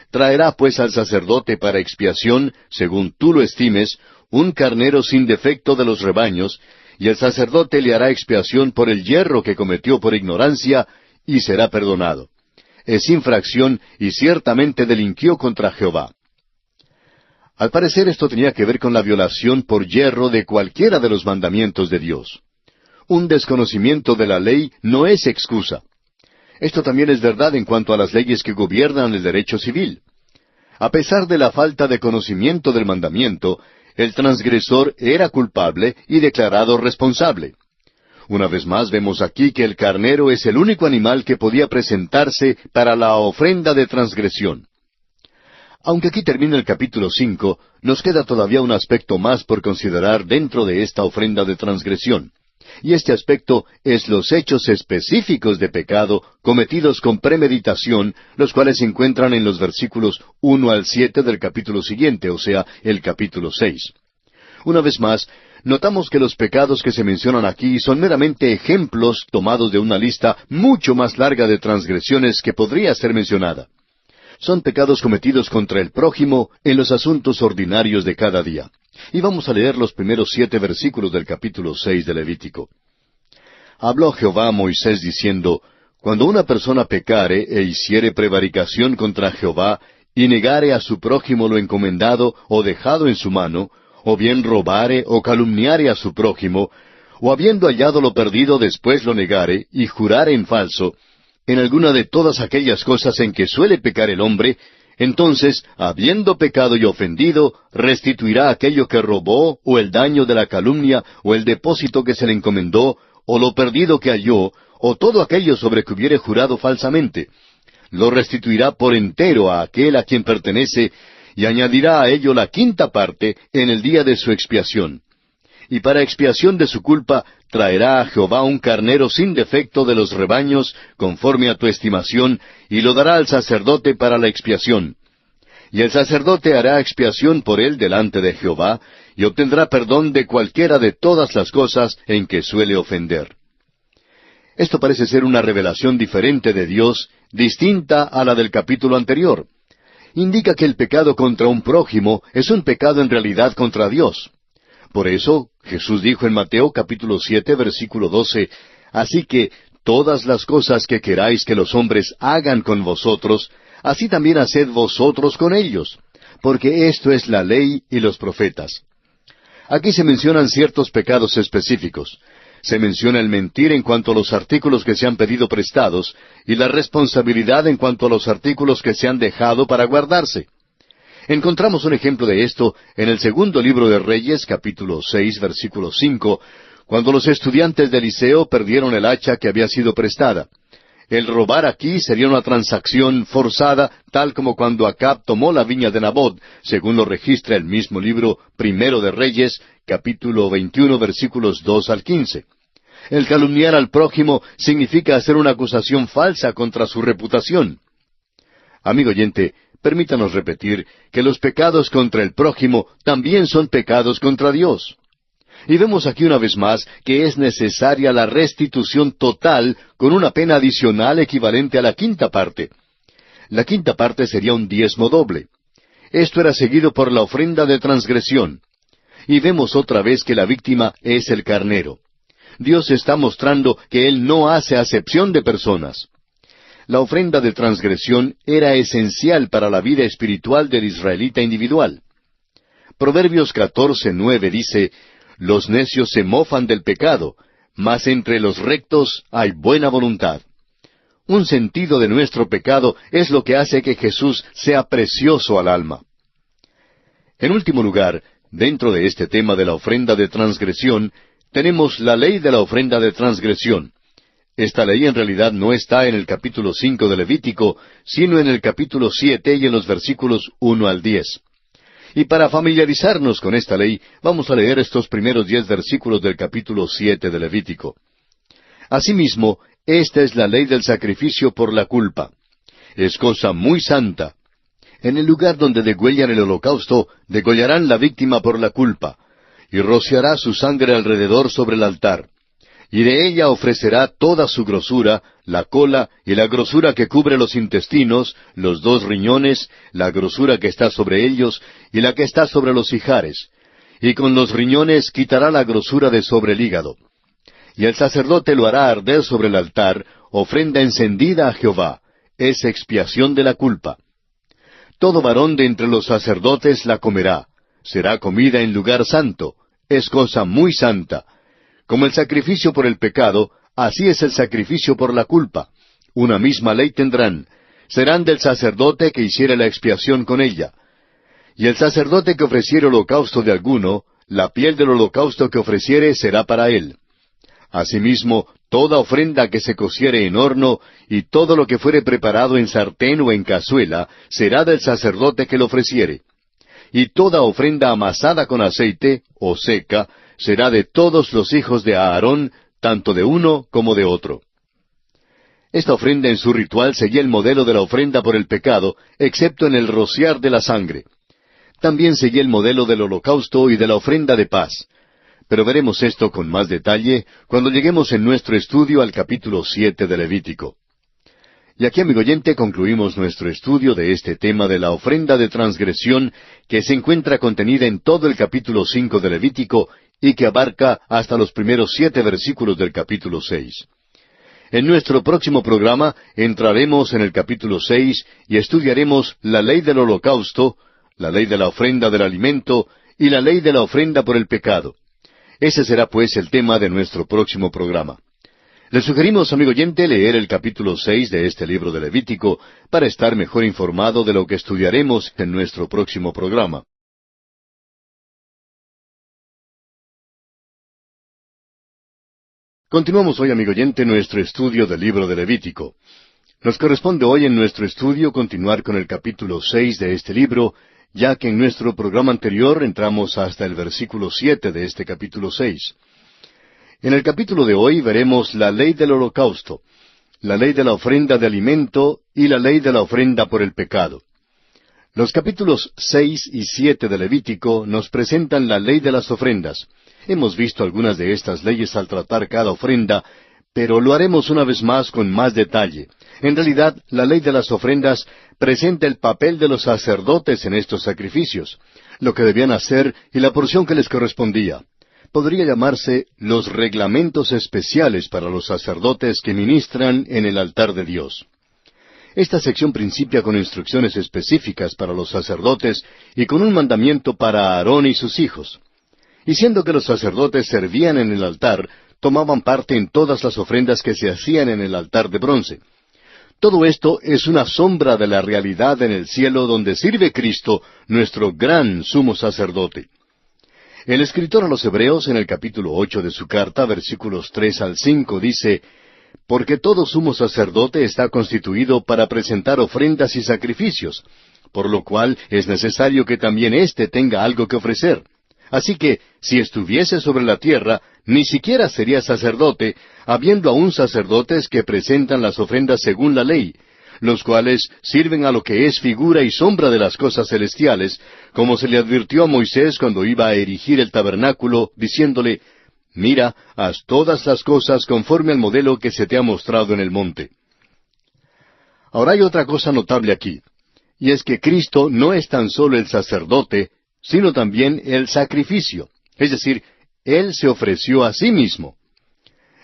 Traerá pues al sacerdote para expiación, según tú lo estimes, un carnero sin defecto de los rebaños, y el sacerdote le hará expiación por el yerro que cometió por ignorancia, y será perdonado. Es infracción y ciertamente delinquió contra Jehová. Al parecer esto tenía que ver con la violación por yerro de cualquiera de los mandamientos de Dios. Un desconocimiento de la ley no es excusa. Esto también es verdad en cuanto a las leyes que gobiernan el derecho civil. A pesar de la falta de conocimiento del mandamiento, el transgresor era culpable y declarado responsable. Una vez más vemos aquí que el carnero es el único animal que podía presentarse para la ofrenda de transgresión. Aunque aquí termina el capítulo 5, nos queda todavía un aspecto más por considerar dentro de esta ofrenda de transgresión. Y este aspecto es los hechos específicos de pecado cometidos con premeditación, los cuales se encuentran en los versículos 1 al 7 del capítulo siguiente, o sea, el capítulo 6. Una vez más, notamos que los pecados que se mencionan aquí son meramente ejemplos tomados de una lista mucho más larga de transgresiones que podría ser mencionada. Son pecados cometidos contra el prójimo en los asuntos ordinarios de cada día. Y vamos a leer los primeros 7 versículos del capítulo 6 de Levítico. Habló Jehová a Moisés diciendo, Cuando una persona pecare e hiciere prevaricación contra Jehová, y negare a su prójimo lo encomendado o dejado en su mano, o bien robare o calumniare a su prójimo, o habiendo hallado lo perdido después lo negare, y jurare en falso, en alguna de todas aquellas cosas en que suele pecar el hombre, entonces, habiendo pecado y ofendido, restituirá aquello que robó, o el daño de la calumnia, o el depósito que se le encomendó, o lo perdido que halló, o todo aquello sobre que hubiere jurado falsamente. Lo restituirá por entero a aquel a quien pertenece, y añadirá a ello la quinta parte en el día de su expiación. Y para expiación de su culpa traerá a Jehová un carnero sin defecto de los rebaños, conforme a tu estimación, y lo dará al sacerdote para la expiación. Y el sacerdote hará expiación por él delante de Jehová, y obtendrá perdón de cualquiera de todas las cosas en que suele ofender. Esto parece ser una revelación diferente de Dios, distinta a la del capítulo anterior. Indica que el pecado contra un prójimo es un pecado en realidad contra Dios. Por eso, Jesús dijo en Mateo capítulo 7, versículo 12, Así que todas las cosas que queráis que los hombres hagan con vosotros, así también haced vosotros con ellos, porque esto es la ley y los profetas. Aquí se mencionan ciertos pecados específicos. Se menciona el mentir en cuanto a los artículos que se han pedido prestados y la responsabilidad en cuanto a los artículos que se han dejado para guardarse. Encontramos un ejemplo de esto en el segundo libro de Reyes, capítulo 6, versículo 5, cuando los estudiantes de Eliseo perdieron el hacha que había sido prestada. El robar aquí sería una transacción forzada, tal como cuando Acab tomó la viña de Nabot, según lo registra el mismo libro primero de Reyes, capítulo 21, versículos 2 al 15. El calumniar al prójimo significa hacer una acusación falsa contra su reputación. Amigo oyente, permítanos repetir que los pecados contra el prójimo también son pecados contra Dios. Y vemos aquí una vez más que es necesaria la restitución total con una pena adicional equivalente a la quinta parte. La quinta parte sería un diezmo doble. Esto era seguido por la ofrenda de transgresión. Y vemos otra vez que la víctima es el carnero. Dios está mostrando que Él no hace acepción de personas. La ofrenda de transgresión era esencial para la vida espiritual del israelita individual. Proverbios 14:9 dice: Los necios se mofan del pecado, mas entre los rectos hay buena voluntad. Un sentido de nuestro pecado es lo que hace que Jesús sea precioso al alma. En último lugar, dentro de este tema de la ofrenda de transgresión, tenemos la ley de la ofrenda de transgresión. Esta ley en realidad no está en el capítulo 5 de Levítico, sino en el capítulo 7 y en los versículos 1 al 10. Y para familiarizarnos con esta ley, vamos a leer estos primeros 10 versículos del capítulo 7 de Levítico. Asimismo, esta es la ley del sacrificio por la culpa. Es cosa muy santa. En el lugar donde degüellan el holocausto, degollarán la víctima por la culpa, y rociará su sangre alrededor sobre el altar. Y de ella ofrecerá toda su grosura, la cola y la grosura que cubre los intestinos, los 2 riñones, la grosura que está sobre ellos y la que está sobre los ijares. Y con los riñones quitará la grosura de sobre el hígado. Y el sacerdote lo hará arder sobre el altar, ofrenda encendida a Jehová, es expiación de la culpa. Todo varón de entre los sacerdotes la comerá, será comida en lugar santo, es cosa muy santa. Como el sacrificio por el pecado, así es el sacrificio por la culpa. Una misma ley tendrán. Serán del sacerdote que hiciere la expiación con ella. Y el sacerdote que ofreciere holocausto de alguno, la piel del holocausto que ofreciere será para él. Asimismo, toda ofrenda que se cociere en horno, y todo lo que fuere preparado en sartén o en cazuela, será del sacerdote que lo ofreciere. Y toda ofrenda amasada con aceite, o seca, será de todos los hijos de Aarón, tanto de uno como de otro. Esta ofrenda en su ritual seguía el modelo de la ofrenda por el pecado, excepto en el rociar de la sangre. También seguía el modelo del holocausto y de la ofrenda de paz. Pero veremos esto con más detalle cuando lleguemos en nuestro estudio al capítulo 7 de Levítico. Y aquí, amigo oyente, concluimos nuestro estudio de este tema de la ofrenda de transgresión que se encuentra contenida en todo el capítulo 5 de Levítico y que abarca hasta los primeros 7 versículos del capítulo 6. En nuestro próximo programa entraremos en el capítulo 6 y estudiaremos la ley del holocausto, la ley de la ofrenda del alimento y la ley de la ofrenda por el pecado. Ese será pues el tema de nuestro próximo programa. Le sugerimos, amigo oyente, leer el capítulo 6 de este libro de Levítico para estar mejor informado de lo que estudiaremos en nuestro próximo programa. Continuamos hoy, amigo oyente, nuestro estudio del libro de Levítico. Nos corresponde hoy en nuestro estudio continuar con el capítulo 6 de este libro, ya que en nuestro programa anterior entramos hasta el versículo 7 de este capítulo 6. En el capítulo de hoy veremos la ley del holocausto, la ley de la ofrenda de alimento y la ley de la ofrenda por el pecado. Los capítulos 6 y 7 de Levítico nos presentan la ley de las ofrendas. Hemos visto algunas de estas leyes al tratar cada ofrenda, pero lo haremos una vez más con más detalle. En realidad, la ley de las ofrendas presenta el papel de los sacerdotes en estos sacrificios, lo que debían hacer y la porción que les correspondía. Podría llamarse los reglamentos especiales para los sacerdotes que ministran en el altar de Dios. Esta sección principia con instrucciones específicas para los sacerdotes y con un mandamiento para Aarón y sus hijos. Y siendo que los sacerdotes servían en el altar, tomaban parte en todas las ofrendas que se hacían en el altar de bronce. Todo esto es una sombra de la realidad en el cielo donde sirve Cristo, nuestro gran sumo sacerdote. El escritor a los Hebreos, en el capítulo 8 de su carta, versículos 3 al 5, dice: «Porque todo sumo sacerdote está constituido para presentar ofrendas y sacrificios, por lo cual es necesario que también éste tenga algo que ofrecer. Así que, si estuviese sobre la tierra, ni siquiera sería sacerdote, habiendo aún sacerdotes que presentan las ofrendas según la ley, los cuales sirven a lo que es figura y sombra de las cosas celestiales, como se le advirtió a Moisés cuando iba a erigir el tabernáculo, diciéndole: Mira, haz todas las cosas conforme al modelo que se te ha mostrado en el monte». Ahora hay otra cosa notable aquí, y es que Cristo no es tan solo el sacerdote, sino también el sacrificio. Es decir, Él se ofreció a sí mismo.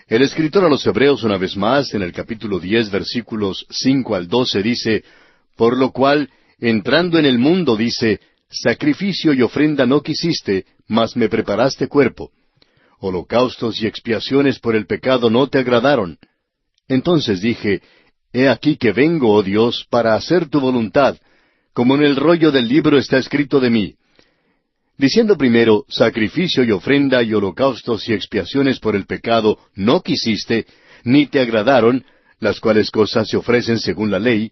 El escritor a los Hebreos, una vez más, en el capítulo 10, versículos 5 al 12, dice: «Por lo cual, entrando en el mundo, dice, sacrificio y ofrenda no quisiste, mas me preparaste cuerpo. Holocaustos y expiaciones por el pecado no te agradaron. Entonces dije, he aquí que vengo, oh Dios, para hacer tu voluntad, como en el rollo del libro está escrito de mí. Diciendo primero, sacrificio y ofrenda y holocaustos y expiaciones por el pecado no quisiste, ni te agradaron, las cuales cosas se ofrecen según la ley,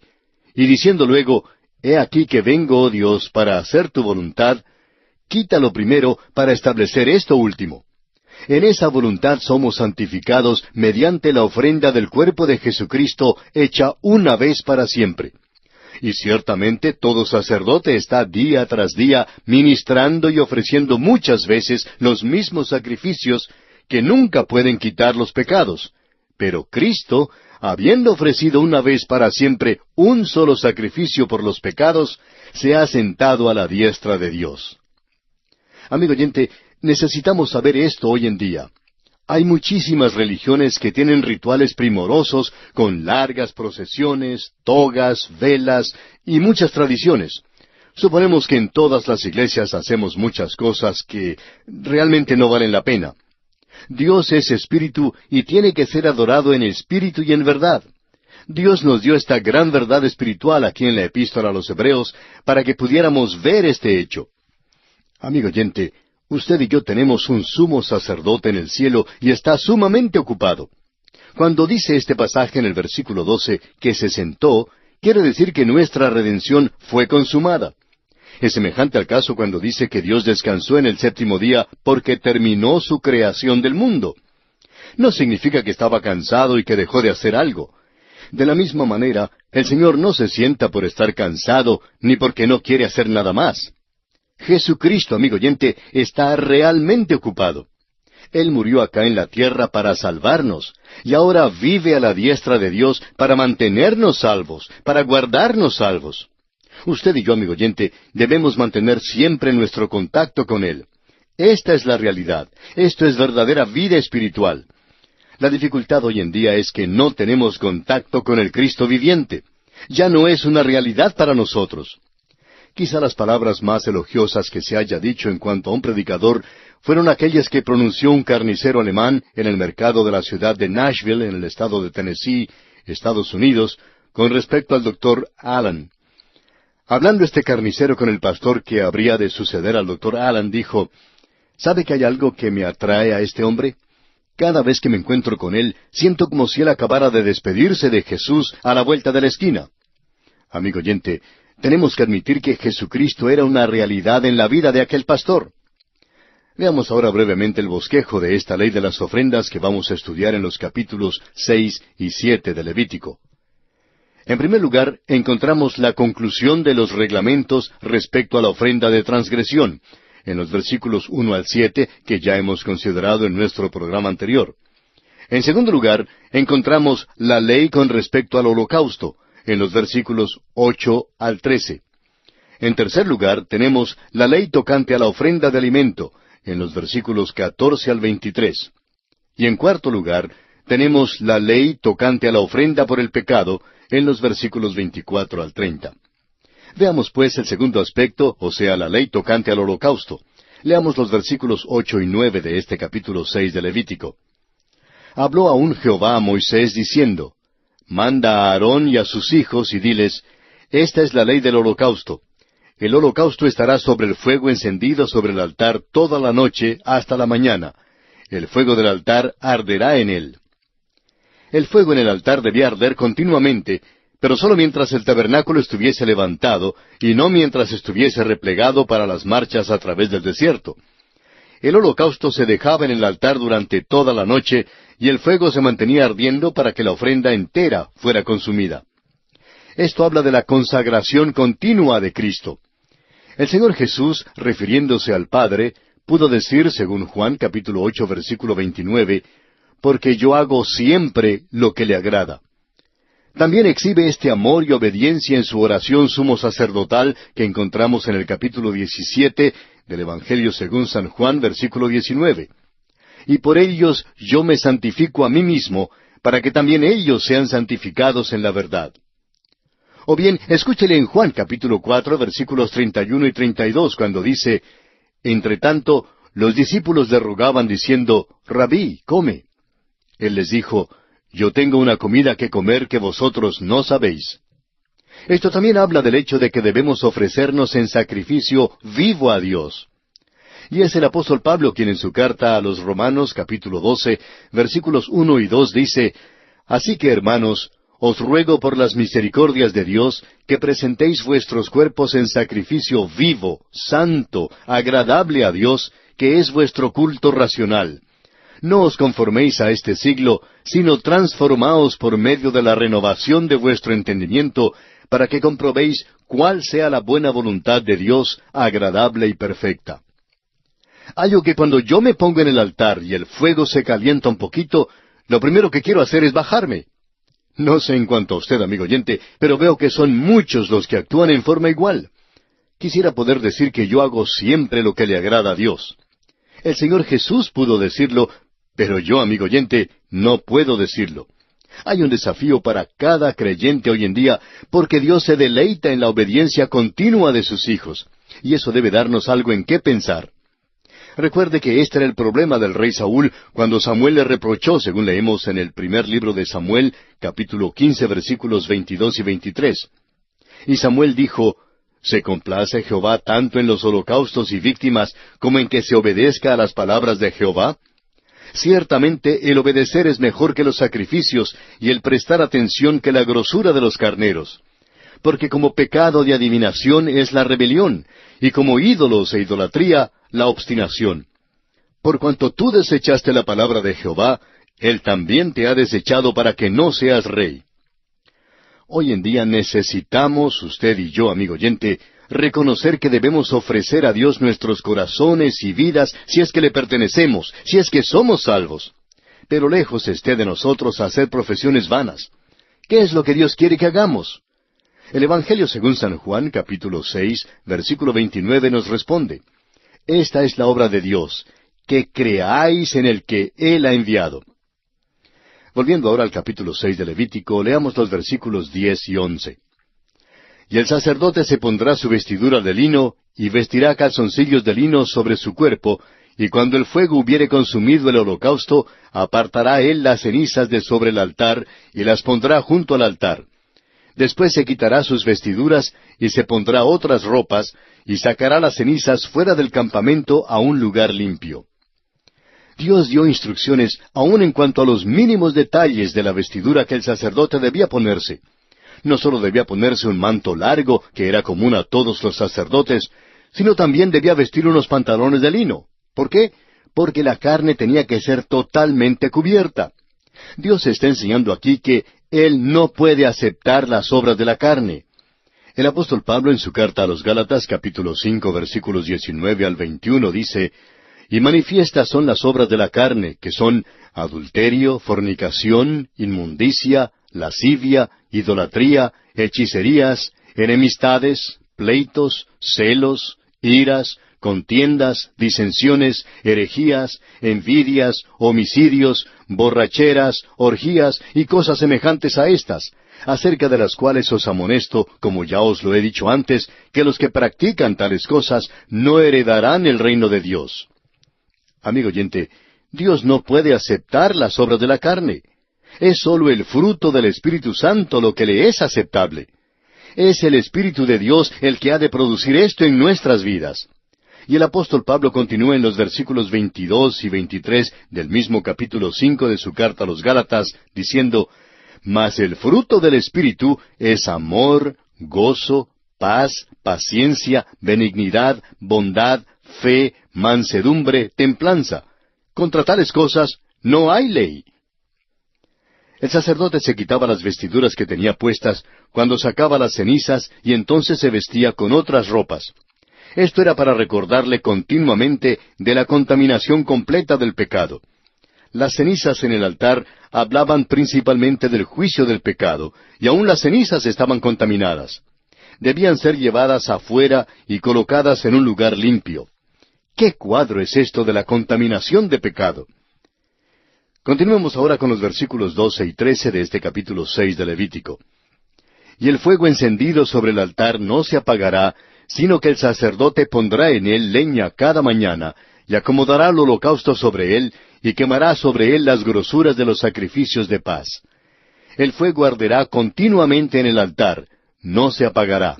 y diciendo luego, he aquí que vengo, oh Dios, para hacer tu voluntad, quítalo primero para establecer esto último. En esa voluntad somos santificados mediante la ofrenda del cuerpo de Jesucristo hecha una vez para siempre. Y ciertamente todo sacerdote está día tras día ministrando y ofreciendo muchas veces los mismos sacrificios que nunca pueden quitar los pecados. Pero Cristo, habiendo ofrecido una vez para siempre un solo sacrificio por los pecados, se ha sentado a la diestra de Dios». Amigo oyente, necesitamos saber esto hoy en día. Hay muchísimas religiones que tienen rituales primorosos con largas procesiones, togas, velas y muchas tradiciones. Suponemos que en todas las iglesias hacemos muchas cosas que realmente no valen la pena. Dios es espíritu y tiene que ser adorado en espíritu y en verdad. Dios nos dio esta gran verdad espiritual aquí en la Epístola a los Hebreos para que pudiéramos ver este hecho. Amigo oyente, usted y yo tenemos un sumo sacerdote en el cielo y está sumamente ocupado. Cuando dice este pasaje en el versículo 12 que se sentó, quiere decir que nuestra redención fue consumada. Es semejante al caso cuando dice que Dios descansó en el séptimo día porque terminó su creación del mundo. No significa que estaba cansado y que dejó de hacer algo. De la misma manera, el Señor no se sienta por estar cansado ni porque no quiere hacer nada más. Jesucristo, amigo oyente, está realmente ocupado. Él murió acá en la tierra para salvarnos, y ahora vive a la diestra de Dios para mantenernos salvos, para guardarnos salvos. Usted y yo, amigo oyente, debemos mantener siempre nuestro contacto con Él. Esta es la realidad. Esto es verdadera vida espiritual. La dificultad hoy en día es que no tenemos contacto con el Cristo viviente. Ya no es una realidad para nosotros. Quizá las palabras más elogiosas que se haya dicho en cuanto a un predicador fueron aquellas que pronunció un carnicero alemán en el mercado de la ciudad de Nashville, en el estado de Tennessee, Estados Unidos, con respecto al Dr. Allen. Hablando este carnicero con el pastor que habría de suceder al Dr. Allen, dijo: «¿Sabe que hay algo que me atrae a este hombre? Cada vez que me encuentro con él, siento como si él acabara de despedirse de Jesús a la vuelta de la esquina». Amigo oyente, tenemos que admitir que Jesucristo era una realidad en la vida de aquel pastor. Veamos ahora brevemente el bosquejo de esta ley de las ofrendas que vamos a estudiar en los capítulos 6 y 7 de Levítico. En primer lugar, encontramos la conclusión de los reglamentos respecto a la ofrenda de transgresión, en los versículos 1 al 7, que ya hemos considerado en nuestro programa anterior. En segundo lugar, encontramos la ley con respecto al holocausto, en los versículos 8 al 13. En tercer lugar, tenemos la ley tocante a la ofrenda de alimento, en los versículos 14 al 23. Y en cuarto lugar, tenemos la ley tocante a la ofrenda por el pecado en los versículos 24 al 30. Veamos pues el segundo aspecto, o sea, la ley tocante al holocausto. Leamos los versículos 8 y 9 de este capítulo 6 de Levítico. Habló aún Jehová a Moisés diciendo, Manda a Aarón y a sus hijos y diles, Esta es la ley del holocausto. El holocausto estará sobre el fuego encendido sobre el altar toda la noche hasta la mañana. El fuego del altar arderá en él. El fuego en el altar debía arder continuamente, pero solo mientras el tabernáculo estuviese levantado, y no mientras estuviese replegado para las marchas a través del desierto. El holocausto se dejaba en el altar durante toda la noche, y el fuego se mantenía ardiendo para que la ofrenda entera fuera consumida. Esto habla de la consagración continua de Cristo. El Señor Jesús, refiriéndose al Padre, pudo decir, según Juan capítulo 8, versículo 29, porque yo hago siempre lo que le agrada. También exhibe este amor y obediencia en su oración sumo sacerdotal que encontramos en el capítulo 17 del Evangelio según San Juan, versículo 19. Y por ellos yo me santifico a mí mismo, para que también ellos sean santificados en la verdad. O bien, escúchele en Juan capítulo 4, versículos 31 y 32, cuando dice, Entre tanto, los discípulos le rogaban diciendo, Rabí, come. Él les dijo, Yo tengo una comida que comer que vosotros no sabéis. Esto también habla del hecho de que debemos ofrecernos en sacrificio vivo a Dios. Y es el apóstol Pablo quien en su carta a los Romanos capítulo 12, versículos 1 y 2 dice, Así que, hermanos, os ruego por las misericordias de Dios que presentéis vuestros cuerpos en sacrificio vivo, santo, agradable a Dios, que es vuestro culto racional. No os conforméis a este siglo, sino transformaos por medio de la renovación de vuestro entendimiento, para que comprobéis cuál sea la buena voluntad de Dios, agradable y perfecta. Hallo que cuando yo me pongo en el altar y el fuego se calienta un poquito, lo primero que quiero hacer es bajarme. No sé en cuanto a usted, amigo oyente, pero veo que son muchos los que actúan en forma igual. Quisiera poder decir que yo hago siempre lo que le agrada a Dios. El Señor Jesús pudo decirlo, pero yo, amigo oyente, no puedo decirlo. Hay un desafío para cada creyente hoy en día, porque Dios se deleita en la obediencia continua de sus hijos, y eso debe darnos algo en qué pensar. Recuerde que este era el problema del rey Saúl cuando Samuel le reprochó, según leemos en el primer libro de Samuel, capítulo 15, versículos 22 y 23. Y Samuel dijo, ¿se complace Jehová tanto en los holocaustos y víctimas como en que se obedezca a las palabras de Jehová? Ciertamente el obedecer es mejor que los sacrificios y el prestar atención que la grosura de los carneros. Porque como pecado de adivinación es la rebelión, y como ídolos e idolatría, la obstinación. Por cuanto tú desechaste la palabra de Jehová, Él también te ha desechado para que no seas rey. Hoy en día necesitamos, usted y yo, amigo oyente, reconocer que debemos ofrecer a Dios nuestros corazones y vidas si es que le pertenecemos, si es que somos salvos. Pero lejos esté de nosotros hacer profesiones vanas. ¿Qué es lo que Dios quiere que hagamos? El Evangelio según San Juan, capítulo 6, versículo 29 nos responde, Esta es la obra de Dios, que creáis en el que Él ha enviado. Volviendo ahora al capítulo 6 de Levítico, leamos los versículos 10 y 11. Y el sacerdote se pondrá su vestidura de lino, y vestirá calzoncillos de lino sobre su cuerpo, y cuando el fuego hubiere consumido el holocausto, apartará él las cenizas de sobre el altar, y las pondrá junto al altar. Después se quitará sus vestiduras, y se pondrá otras ropas, y sacará las cenizas fuera del campamento a un lugar limpio. Dios dio instrucciones aun en cuanto a los mínimos detalles de la vestidura que el sacerdote debía ponerse. No solo debía ponerse un manto largo, que era común a todos los sacerdotes, sino también debía vestir unos pantalones de lino. ¿Por qué? Porque la carne tenía que ser totalmente cubierta. Dios está enseñando aquí que Él no puede aceptar las obras de la carne. El apóstol Pablo en su carta a los Gálatas, capítulo 5, versículos 19 al 21, dice, Y manifiestas son las obras de la carne, que son adulterio, fornicación, inmundicia, lascivia, idolatría, hechicerías, enemistades, pleitos, celos, iras, contiendas, disensiones, herejías, envidias, homicidios, borracheras, orgías y cosas semejantes a estas, acerca de las cuales os amonesto, como ya os lo he dicho antes, que los que practican tales cosas no heredarán el reino de Dios. Amigo oyente, Dios no puede aceptar las obras de la carne. Es sólo el fruto del Espíritu Santo lo que le es aceptable. Es el Espíritu de Dios el que ha de producir esto en nuestras vidas. Y el apóstol Pablo continúa en los versículos 22 y 23 del mismo capítulo 5 de su carta a los Gálatas, diciendo, «Mas el fruto del Espíritu es amor, gozo, paz, paciencia, benignidad, bondad, fe, mansedumbre, templanza. Contra tales cosas no hay ley». El sacerdote se quitaba las vestiduras que tenía puestas cuando sacaba las cenizas y entonces se vestía con otras ropas. Esto era para recordarle continuamente de la contaminación completa del pecado. Las cenizas en el altar hablaban principalmente del juicio del pecado, y aun las cenizas estaban contaminadas. Debían ser llevadas afuera y colocadas en un lugar limpio. ¿Qué cuadro es esto de la contaminación de pecado? Continuemos ahora con los versículos 12 y 13 de este capítulo 6 de Levítico. «Y el fuego encendido sobre el altar no se apagará, sino que el sacerdote pondrá en él leña cada mañana, y acomodará el holocausto sobre él, y quemará sobre él las grosuras de los sacrificios de paz. El fuego arderá continuamente en el altar, no se apagará».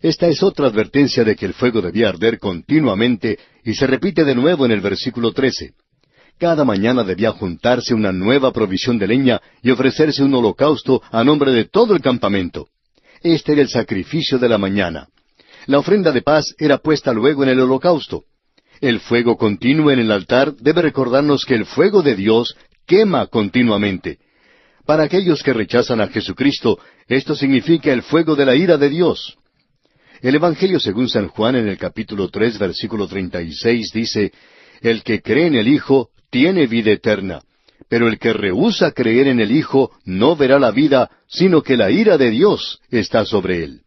Esta es otra advertencia de que el fuego debía arder continuamente, y se repite de nuevo en el versículo 13. Cada mañana debía juntarse una nueva provisión de leña y ofrecerse un holocausto a nombre de todo el campamento. Este era el sacrificio de la mañana. La ofrenda de paz era puesta luego en el holocausto. El fuego continuo en el altar debe recordarnos que el fuego de Dios quema continuamente. Para aquellos que rechazan a Jesucristo, esto significa el fuego de la ira de Dios. El Evangelio según San Juan en el capítulo 3, versículo 36 dice, «El que cree en el Hijo tiene vida eterna, pero el que rehúsa creer en el Hijo no verá la vida, sino que la ira de Dios está sobre él».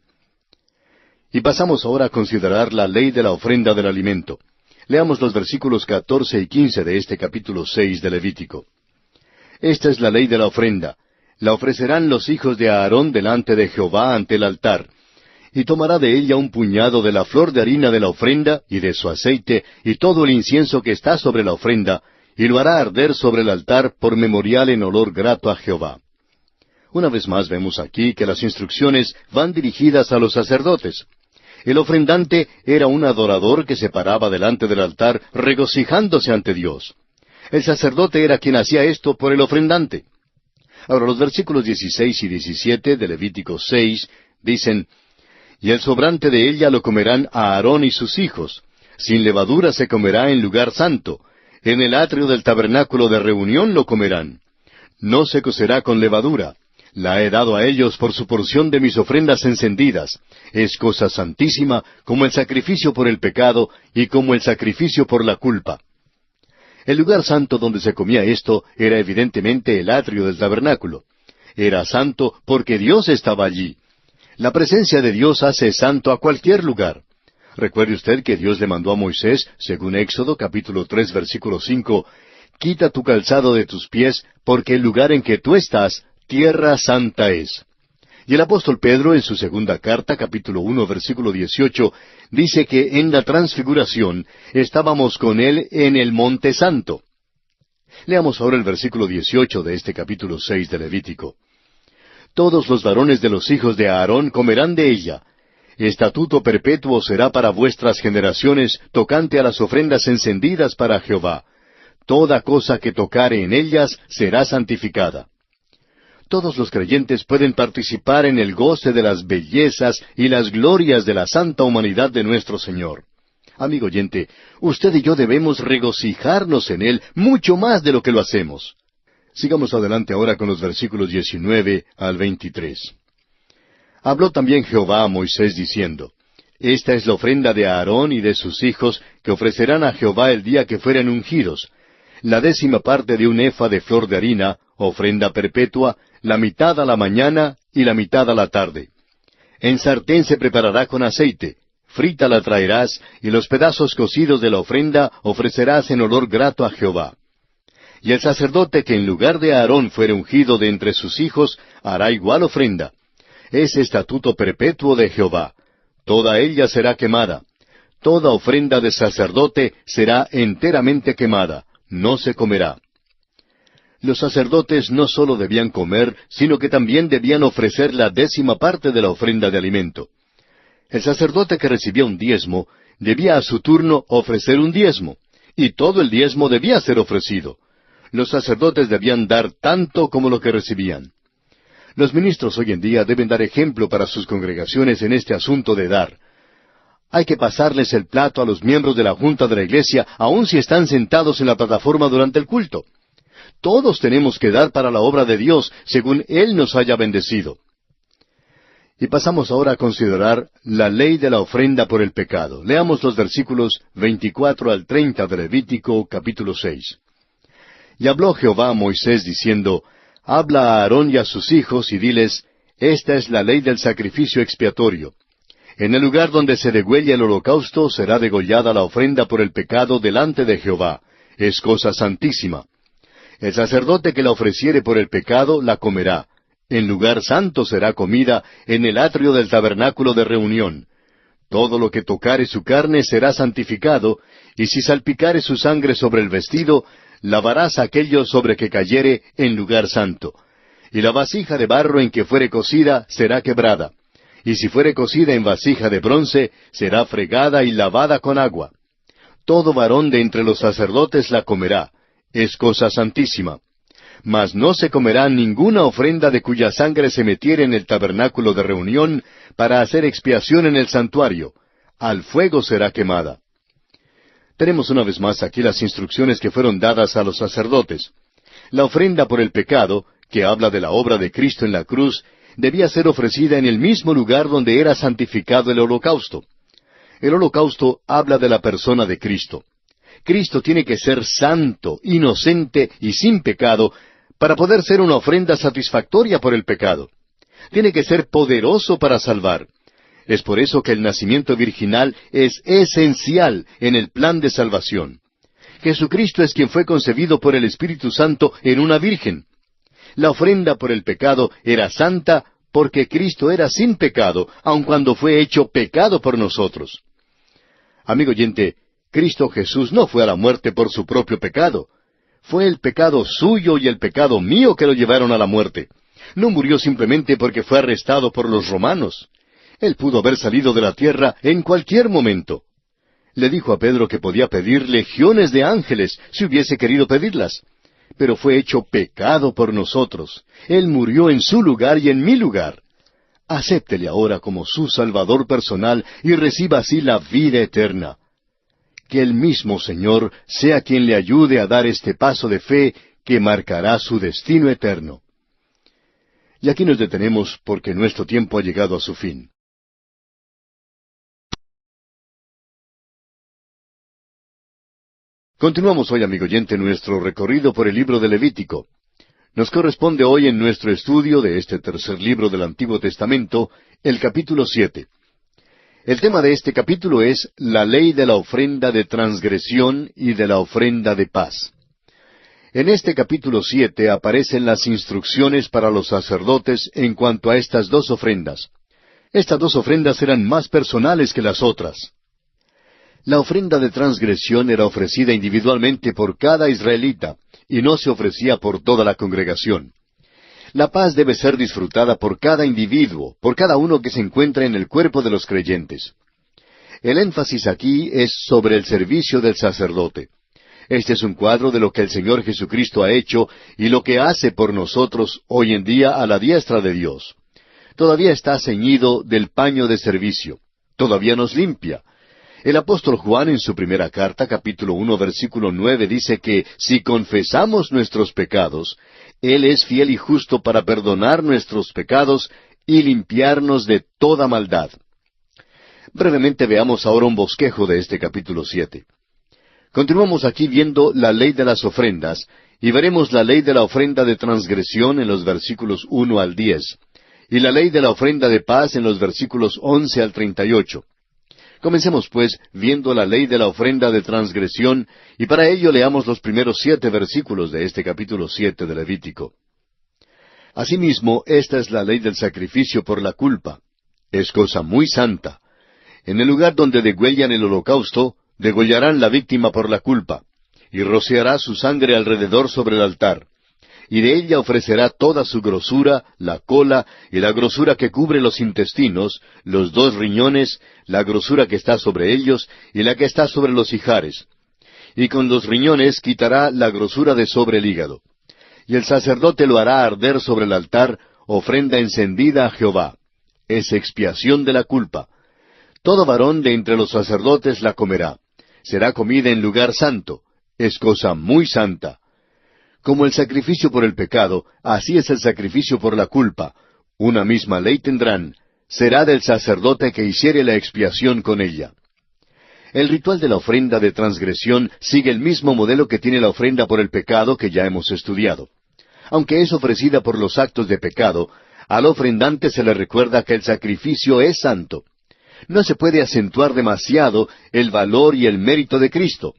Y pasamos ahora a considerar la ley de la ofrenda del alimento. Leamos los versículos 14 y 15 de este capítulo 6 de Levítico. «Esta es la ley de la ofrenda. La ofrecerán los hijos de Aarón delante de Jehová ante el altar. Y tomará de ella un puñado de la flor de harina de la ofrenda, y de su aceite, y todo el incienso que está sobre la ofrenda, y lo hará arder sobre el altar por memorial en olor grato a Jehová». Una vez más vemos aquí que las instrucciones van dirigidas a los sacerdotes. El ofrendante era un adorador que se paraba delante del altar regocijándose ante Dios. El sacerdote era quien hacía esto por el ofrendante. Ahora los versículos 16 y 17 de Levítico 6 dicen, «Y el sobrante de ella lo comerán a Aarón y sus hijos. Sin levadura se comerá en lugar santo. En el atrio del tabernáculo de reunión lo comerán. No se cocerá con levadura. La he dado a ellos por su porción de mis ofrendas encendidas. Es cosa santísima, como el sacrificio por el pecado y como el sacrificio por la culpa». El lugar santo donde se comía esto era evidentemente el atrio del tabernáculo. Era santo porque Dios estaba allí. La presencia de Dios hace santo a cualquier lugar. Recuerde usted que Dios le mandó a Moisés, según Éxodo capítulo 3 versículo 5, «Quita tu calzado de tus pies, porque el lugar en que tú estás, tierra santa es». Y el apóstol Pedro, en su segunda carta, capítulo 1, versículo 18, dice que en la transfiguración estábamos con Él en el monte santo. Leamos ahora el versículo 18 de este capítulo 6 de Levítico. «Todos los varones de los hijos de Aarón comerán de ella. Estatuto perpetuo será para vuestras generaciones tocante a las ofrendas encendidas para Jehová. Toda cosa que tocare en ellas será santificada». Todos los creyentes pueden participar en el goce de las bellezas y las glorias de la santa humanidad de nuestro Señor. Amigo oyente, usted y yo debemos regocijarnos en Él mucho más de lo que lo hacemos. Sigamos adelante ahora con los versículos 19 al 23. «Habló también Jehová a Moisés diciendo, Esta es la ofrenda de Aarón y de sus hijos que ofrecerán a Jehová el día que fueren ungidos. La 10ª parte de un efa de flor de harina, ofrenda perpetua, la mitad a la mañana y la mitad a la tarde. En sartén se preparará con aceite, frita la traerás, y los pedazos cocidos de la ofrenda ofrecerás en olor grato a Jehová. Y el sacerdote que en lugar de Aarón fuere ungido de entre sus hijos, hará igual ofrenda. Es estatuto perpetuo de Jehová. Toda ella será quemada. Toda ofrenda de sacerdote será enteramente quemada. No se comerá. Los sacerdotes no sólo debían comer, sino que también debían ofrecer la 10ª parte de la ofrenda de alimento. El sacerdote que recibía un diezmo debía a su turno ofrecer un diezmo, y todo el diezmo debía ser ofrecido. Los sacerdotes debían dar tanto como lo que recibían. Los ministros hoy en día deben dar ejemplo para sus congregaciones en este asunto de dar. Hay que pasarles el plato a los miembros de la junta de la iglesia, aun si están sentados en la plataforma durante el culto. Todos tenemos que dar para la obra de Dios, según Él nos haya bendecido. Y pasamos ahora a considerar la ley de la ofrenda por el pecado. Leamos los versículos 24 al 30 de Levítico, capítulo 6. Y habló Jehová a Moisés diciendo, Habla a Aarón y a sus hijos, y diles, Esta es la ley del sacrificio expiatorio. En el lugar donde se degüella el holocausto será degollada la ofrenda por el pecado delante de Jehová. Es cosa santísima. El sacerdote que la ofreciere por el pecado la comerá. En lugar santo será comida, en el atrio del tabernáculo de reunión. Todo lo que tocare su carne será santificado, y si salpicare su sangre sobre el vestido, lavarás aquello sobre que cayere en lugar santo. Y la vasija de barro en que fuere cocida será quebrada. Y si fuere cocida en vasija de bronce, será fregada y lavada con agua. Todo varón de entre los sacerdotes la comerá. Es cosa santísima. Mas no se comerá ninguna ofrenda de cuya sangre se metiere en el tabernáculo de reunión para hacer expiación en el santuario. Al fuego será quemada. Tenemos una vez más aquí las instrucciones que fueron dadas a los sacerdotes. La ofrenda por el pecado, que habla de la obra de Cristo en la cruz, debía ser ofrecida en el mismo lugar donde era santificado el holocausto. El holocausto habla de la persona de Cristo. Cristo tiene que ser santo, inocente y sin pecado para poder ser una ofrenda satisfactoria por el pecado. Tiene que ser poderoso para salvar. Es por eso que el nacimiento virginal es esencial en el plan de salvación. Jesucristo es quien fue concebido por el Espíritu Santo en una virgen. La ofrenda por el pecado era santa porque Cristo era sin pecado, aun cuando fue hecho pecado por nosotros. Amigo oyente, Cristo Jesús no fue a la muerte por su propio pecado. Fue el pecado suyo y el pecado mío que lo llevaron a la muerte. No murió simplemente porque fue arrestado por los romanos. Él pudo haber salido de la tierra en cualquier momento. Le dijo a Pedro que podía pedir legiones de ángeles si hubiese querido pedirlas. Pero fue hecho pecado por nosotros. Él murió en su lugar y en mi lugar. Acéptele ahora como su Salvador personal y reciba así la vida eterna. Que el mismo Señor sea quien le ayude a dar este paso de fe que marcará su destino eterno. Y aquí nos detenemos porque nuestro tiempo ha llegado a su fin. Continuamos hoy, amigo oyente, nuestro recorrido por el libro de Levítico. Nos corresponde hoy en nuestro estudio de este tercer libro del Antiguo Testamento, el capítulo 7. El tema de este capítulo es la ley de la ofrenda de transgresión y de la ofrenda de paz. En este capítulo 7 aparecen las instrucciones para los sacerdotes en cuanto a estas dos ofrendas. Estas dos ofrendas eran más personales que las otras. La ofrenda de transgresión era ofrecida individualmente por cada israelita, y no se ofrecía por toda la congregación. La paz debe ser disfrutada por cada individuo, por cada uno que se encuentra en el cuerpo de los creyentes. El énfasis aquí es sobre el servicio del sacerdote. Este es un cuadro de lo que el Señor Jesucristo ha hecho y lo que hace por nosotros hoy en día a la diestra de Dios. Todavía está ceñido del paño de servicio. Todavía nos limpia. El apóstol Juan en su primera carta, capítulo 1, versículo 9, dice que si confesamos nuestros pecados, Él es fiel y justo para perdonar nuestros pecados y limpiarnos de toda maldad. Brevemente veamos ahora un bosquejo de este capítulo 7. Continuamos aquí viendo la ley de las ofrendas, y veremos la ley de la ofrenda de transgresión en los versículos 1 al 10, y la ley de la ofrenda de paz en los versículos 11 al 38. Comencemos, pues, viendo la ley de la ofrenda de transgresión, y para ello leamos los primeros 7 versículos de este capítulo 7 de Levítico. Asimismo, esta es la ley del sacrificio por la culpa. Es cosa muy santa. En el lugar donde degüellan el holocausto, degollarán la víctima por la culpa, y rociará su sangre alrededor sobre el altar. Y de ella ofrecerá toda su grosura, la cola y la grosura que cubre los intestinos, los 2 riñones, la grosura que está sobre ellos y la que está sobre los ijares. Y con los riñones quitará la grosura de sobre el hígado. Y el sacerdote lo hará arder sobre el altar, ofrenda encendida a Jehová. Es expiación de la culpa. Todo varón de entre los sacerdotes la comerá. Será comida en lugar santo. Es cosa muy santa. Como el sacrificio por el pecado, así es el sacrificio por la culpa. Una misma ley tendrán. Será del sacerdote que hiciere la expiación con ella. El ritual de la ofrenda de transgresión sigue el mismo modelo que tiene la ofrenda por el pecado que ya hemos estudiado. Aunque es ofrecida por los actos de pecado, al ofrendante se le recuerda que el sacrificio es santo. No se puede acentuar demasiado el valor y el mérito de Cristo.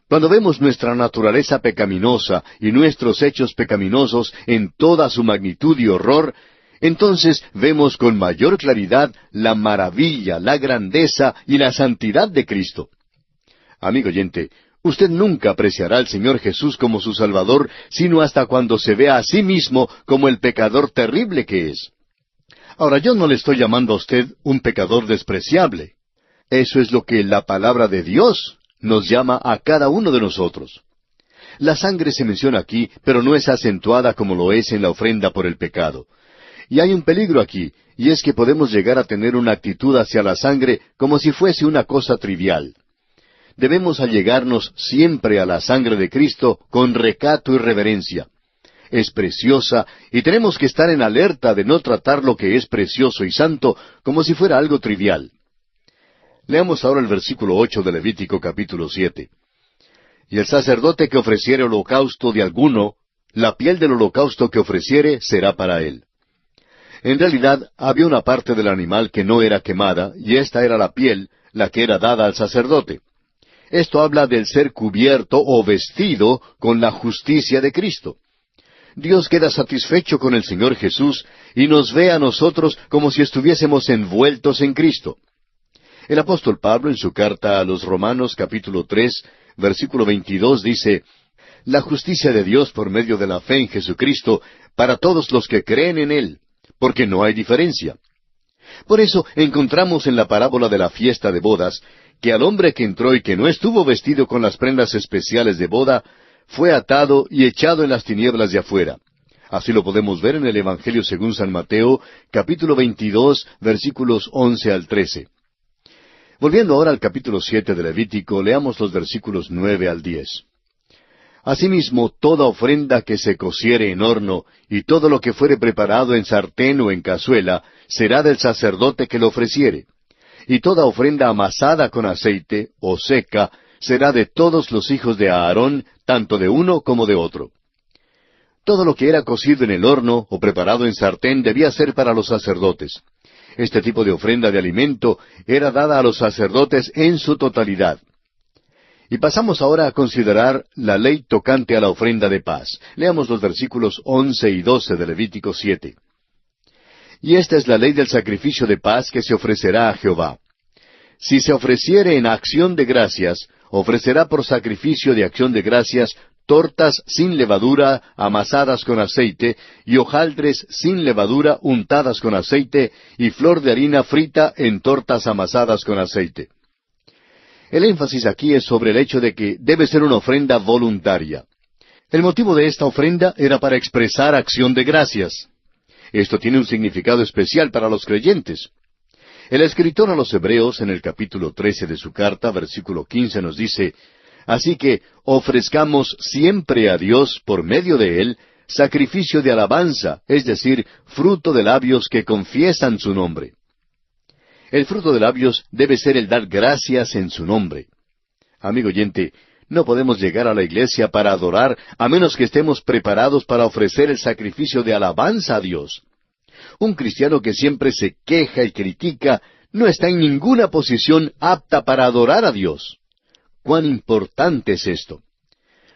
Cuando vemos nuestra naturaleza pecaminosa y nuestros hechos pecaminosos en toda su magnitud y horror, entonces vemos con mayor claridad la maravilla, la grandeza y la santidad de Cristo. Amigo oyente, usted nunca apreciará al Señor Jesús como su Salvador, sino hasta cuando se vea a sí mismo como el pecador terrible que es. Ahora, yo no le estoy llamando a usted un pecador despreciable. Eso es lo que la palabra de Dios nos llama a cada uno de nosotros. La sangre se menciona aquí, pero no es acentuada como lo es en la ofrenda por el pecado. Y hay un peligro aquí, y es que podemos llegar a tener una actitud hacia la sangre como si fuese una cosa trivial. Debemos allegarnos siempre a la sangre de Cristo con recato y reverencia. Es preciosa, y tenemos que estar en alerta de no tratar lo que es precioso y santo como si fuera algo trivial. Leamos ahora el versículo 8 de Levítico capítulo 7. Y el sacerdote que ofreciere holocausto de alguno, la piel del holocausto que ofreciere será para él. En realidad, había una parte del animal que no era quemada, y esta era la piel, la que era dada al sacerdote. Esto habla del ser cubierto o vestido con la justicia de Cristo. Dios queda satisfecho con el Señor Jesús y nos ve a nosotros como si estuviésemos envueltos en Cristo. El apóstol Pablo, en su carta a los Romanos capítulo 3, versículo 22, dice, «La justicia de Dios por medio de la fe en Jesucristo para todos los que creen en Él, porque no hay diferencia». Por eso encontramos en la parábola de la fiesta de bodas, que al hombre que entró y que no estuvo vestido con las prendas especiales de boda, fue atado y echado en las tinieblas de afuera. Así lo podemos ver en el Evangelio según San Mateo, capítulo 22, versículos 11 al 13. Volviendo ahora al capítulo 7 de Levítico, leamos los versículos 9 al 10. Asimismo, toda ofrenda que se cociere en horno, y todo lo que fuere preparado en sartén o en cazuela, será del sacerdote que lo ofreciere. Y toda ofrenda amasada con aceite, o seca, será de todos los hijos de Aarón, tanto de uno como de otro. Todo lo que era cocido en el horno, o preparado en sartén, debía ser para los sacerdotes. Este tipo de ofrenda de alimento era dada a los sacerdotes en su totalidad. Y pasamos ahora a considerar la ley tocante a la ofrenda de paz. Leamos los versículos 11 y 12 de Levítico 7. Y esta es la ley del sacrificio de paz que se ofrecerá a Jehová. Si se ofreciere en acción de gracias, ofrecerá por sacrificio de acción de gracias tortas sin levadura amasadas con aceite, y hojaldres sin levadura untadas con aceite, y flor de harina frita en tortas amasadas con aceite. El énfasis aquí es sobre el hecho de que debe ser una ofrenda voluntaria. El motivo de esta ofrenda era para expresar acción de gracias. Esto tiene un significado especial para los creyentes. El escritor a los Hebreos, en el capítulo 13 de su carta, versículo 15, nos dice, «Así que ofrezcamos siempre a Dios, por medio de Él, sacrificio de alabanza, es decir, fruto de labios que confiesan su nombre». El fruto de labios debe ser el dar gracias en su nombre. Amigo oyente, no podemos llegar a la iglesia para adorar a menos que estemos preparados para ofrecer el sacrificio de alabanza a Dios. Un cristiano que siempre se queja y critica no está en ninguna posición apta para adorar a Dios. ¡Cuán importante es esto!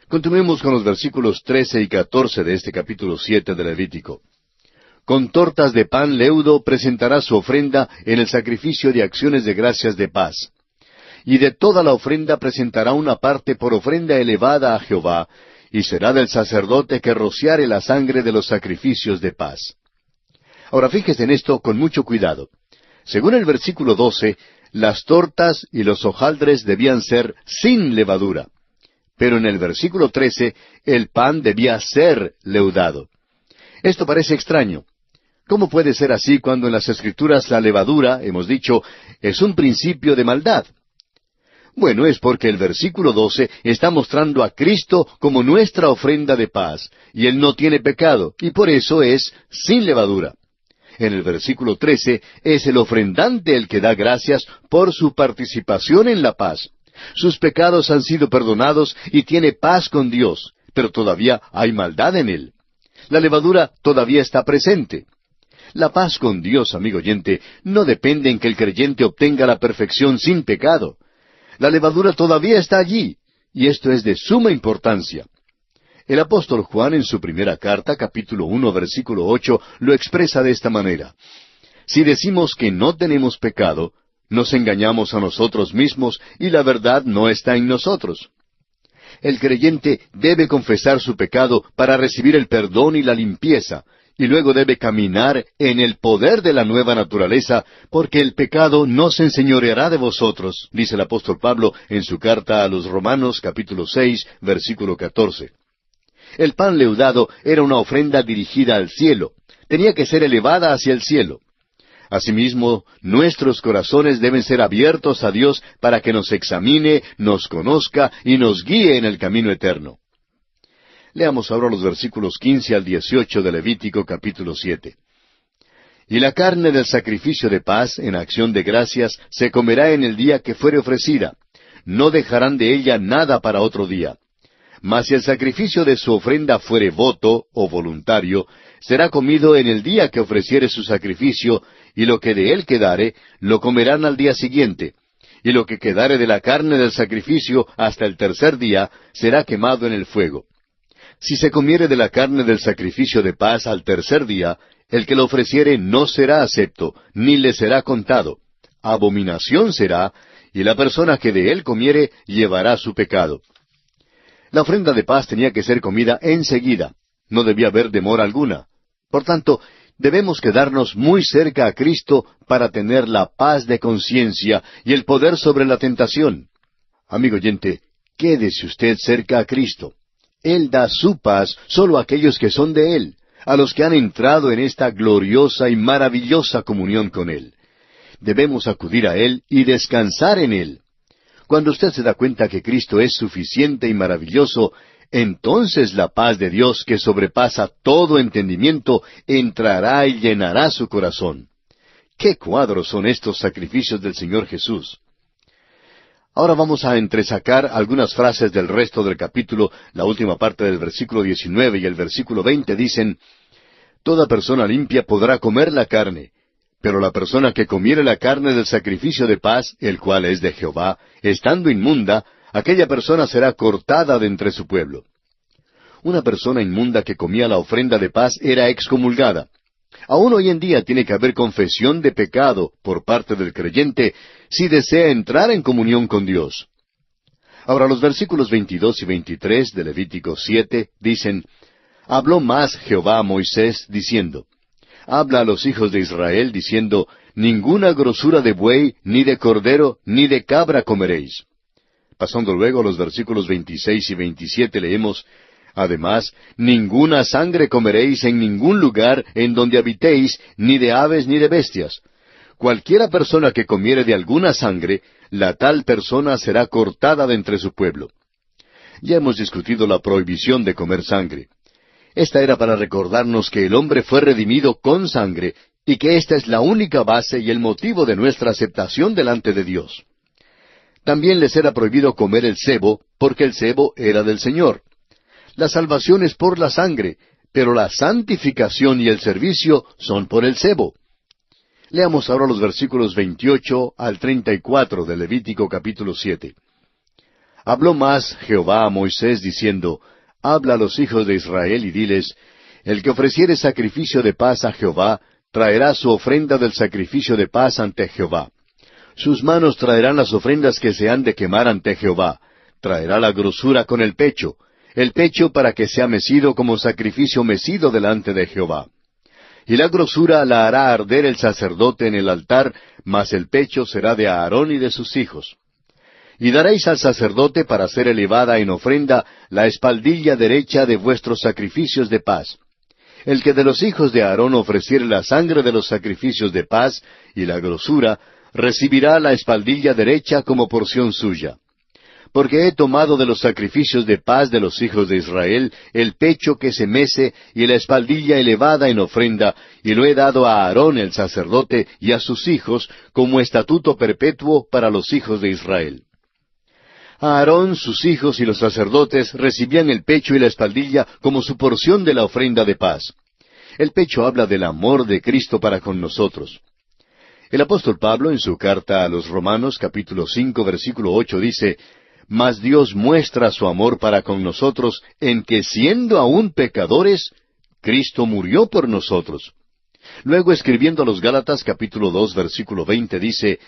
Continuemos con los versículos 13 y 14 de este capítulo 7 de Levítico. Con tortas de pan leudo presentará su ofrenda en el sacrificio de acciones de gracias de paz. Y de toda la ofrenda presentará una parte por ofrenda elevada a Jehová, y será del sacerdote que rociare la sangre de los sacrificios de paz. Ahora fíjese en esto con mucho cuidado. Según el versículo 12, las tortas y los hojaldres debían ser sin levadura. Pero en el versículo 13, el pan debía ser leudado. Esto parece extraño. ¿Cómo puede ser así cuando en las Escrituras la levadura, hemos dicho, es un principio de maldad? Bueno, es porque el versículo 12 está mostrando a Cristo como nuestra ofrenda de paz, y Él no tiene pecado, y por eso es sin levadura. En el versículo 13 es el ofrendante el que da gracias por su participación en la paz. Sus pecados han sido perdonados y tiene paz con Dios, pero todavía hay maldad en él. La levadura todavía está presente. La paz con Dios, amigo oyente, no depende en que el creyente obtenga la perfección sin pecado. La levadura todavía está allí, y esto es de suma importancia. El apóstol Juan en su primera carta, capítulo 1, versículo 8, lo expresa de esta manera. Si decimos que no tenemos pecado, nos engañamos a nosotros mismos y la verdad no está en nosotros. El creyente debe confesar su pecado para recibir el perdón y la limpieza, y luego debe caminar en el poder de la nueva naturaleza, porque el pecado no se enseñoreará de vosotros, dice el apóstol Pablo en su carta a los Romanos, capítulo 6, versículo 14. El pan leudado era una ofrenda dirigida al cielo, tenía que ser elevada hacia el cielo. Asimismo, nuestros corazones deben ser abiertos a Dios para que nos examine, nos conozca y nos guíe en el camino eterno. Leamos ahora los versículos 15 al 18 de Levítico capítulo 7. Y la carne del sacrificio de paz en acción de gracias se comerá en el día que fuere ofrecida. No dejarán de ella nada para otro día. Mas si el sacrificio de su ofrenda fuere voto o voluntario, será comido en el día que ofreciere su sacrificio, y lo que de él quedare, lo comerán al día siguiente. Y lo que quedare de la carne del sacrificio hasta el tercer día, será quemado en el fuego. Si se comiere de la carne del sacrificio de paz al tercer día, el que lo ofreciere no será acepto, ni le será contado. Abominación será, y la persona que de él comiere llevará su pecado. La ofrenda de paz tenía que ser comida enseguida. No debía haber demora alguna. Por tanto, debemos quedarnos muy cerca a Cristo para tener la paz de conciencia y el poder sobre la tentación. Amigo oyente, quédese usted cerca a Cristo. Él da su paz solo a aquellos que son de Él, a los que han entrado en esta gloriosa y maravillosa comunión con Él. Debemos acudir a Él y descansar en Él. Cuando usted se da cuenta que Cristo es suficiente y maravilloso, entonces la paz de Dios, que sobrepasa todo entendimiento, entrará y llenará su corazón. ¡Qué cuadros son estos sacrificios del Señor Jesús! Ahora vamos a entresacar algunas frases del resto del capítulo. La última parte del versículo 19 y el versículo 20 dicen, Toda persona limpia podrá comer la carne, pero la persona que comiere la carne del sacrificio de paz, el cual es de Jehová, estando inmunda, aquella persona será cortada de entre su pueblo. Una persona inmunda que comía la ofrenda de paz era excomulgada. Aún hoy en día tiene que haber confesión de pecado por parte del creyente si desea entrar en comunión con Dios. Ahora los versículos 22 y 23 de Levítico 7 dicen, Habló más Jehová a Moisés, diciendo, Habla a los hijos de Israel, diciendo, Ninguna grosura de buey, ni de cordero, ni de cabra comeréis. Pasando luego a los versículos 26 y 27 leemos, Además, ninguna sangre comeréis en ningún lugar en donde habitéis, ni de aves ni de bestias. Cualquiera persona que comiere de alguna sangre, la tal persona será cortada de entre su pueblo. Ya hemos discutido la prohibición de comer sangre. Esta era para recordarnos que el hombre fue redimido con sangre, y que esta es la única base y el motivo de nuestra aceptación delante de Dios. También les era prohibido comer el sebo, porque el sebo era del Señor. La salvación es por la sangre, pero la santificación y el servicio son por el sebo. Leamos ahora los versículos 28 al 34 de Levítico capítulo 7. Habló más Jehová a Moisés diciendo, Habla a los hijos de Israel y diles, El que ofreciere sacrificio de paz a Jehová, traerá su ofrenda del sacrificio de paz ante Jehová. Sus manos traerán las ofrendas que se han de quemar ante Jehová. Traerá la grosura con el pecho para que sea mecido como sacrificio mecido delante de Jehová. Y la grosura la hará arder el sacerdote en el altar, mas el pecho será de Aarón y de sus hijos. Y daréis al sacerdote para ser elevada en ofrenda la espaldilla derecha de vuestros sacrificios de paz. El que de los hijos de Aarón ofreciere la sangre de los sacrificios de paz y la grosura, recibirá la espaldilla derecha como porción suya. Porque he tomado de los sacrificios de paz de los hijos de Israel el pecho que se mece y la espaldilla elevada en ofrenda, y lo he dado a Aarón el sacerdote y a sus hijos como estatuto perpetuo para los hijos de Israel. Aarón, sus hijos y los sacerdotes recibían el pecho y la espaldilla como su porción de la ofrenda de paz. El pecho habla del amor de Cristo para con nosotros. El apóstol Pablo, en su carta a los Romanos, capítulo 5, versículo 8, dice, Mas Dios muestra su amor para con nosotros en que, siendo aún pecadores, Cristo murió por nosotros. Luego, escribiendo a los Gálatas, capítulo 2, versículo 20, dice,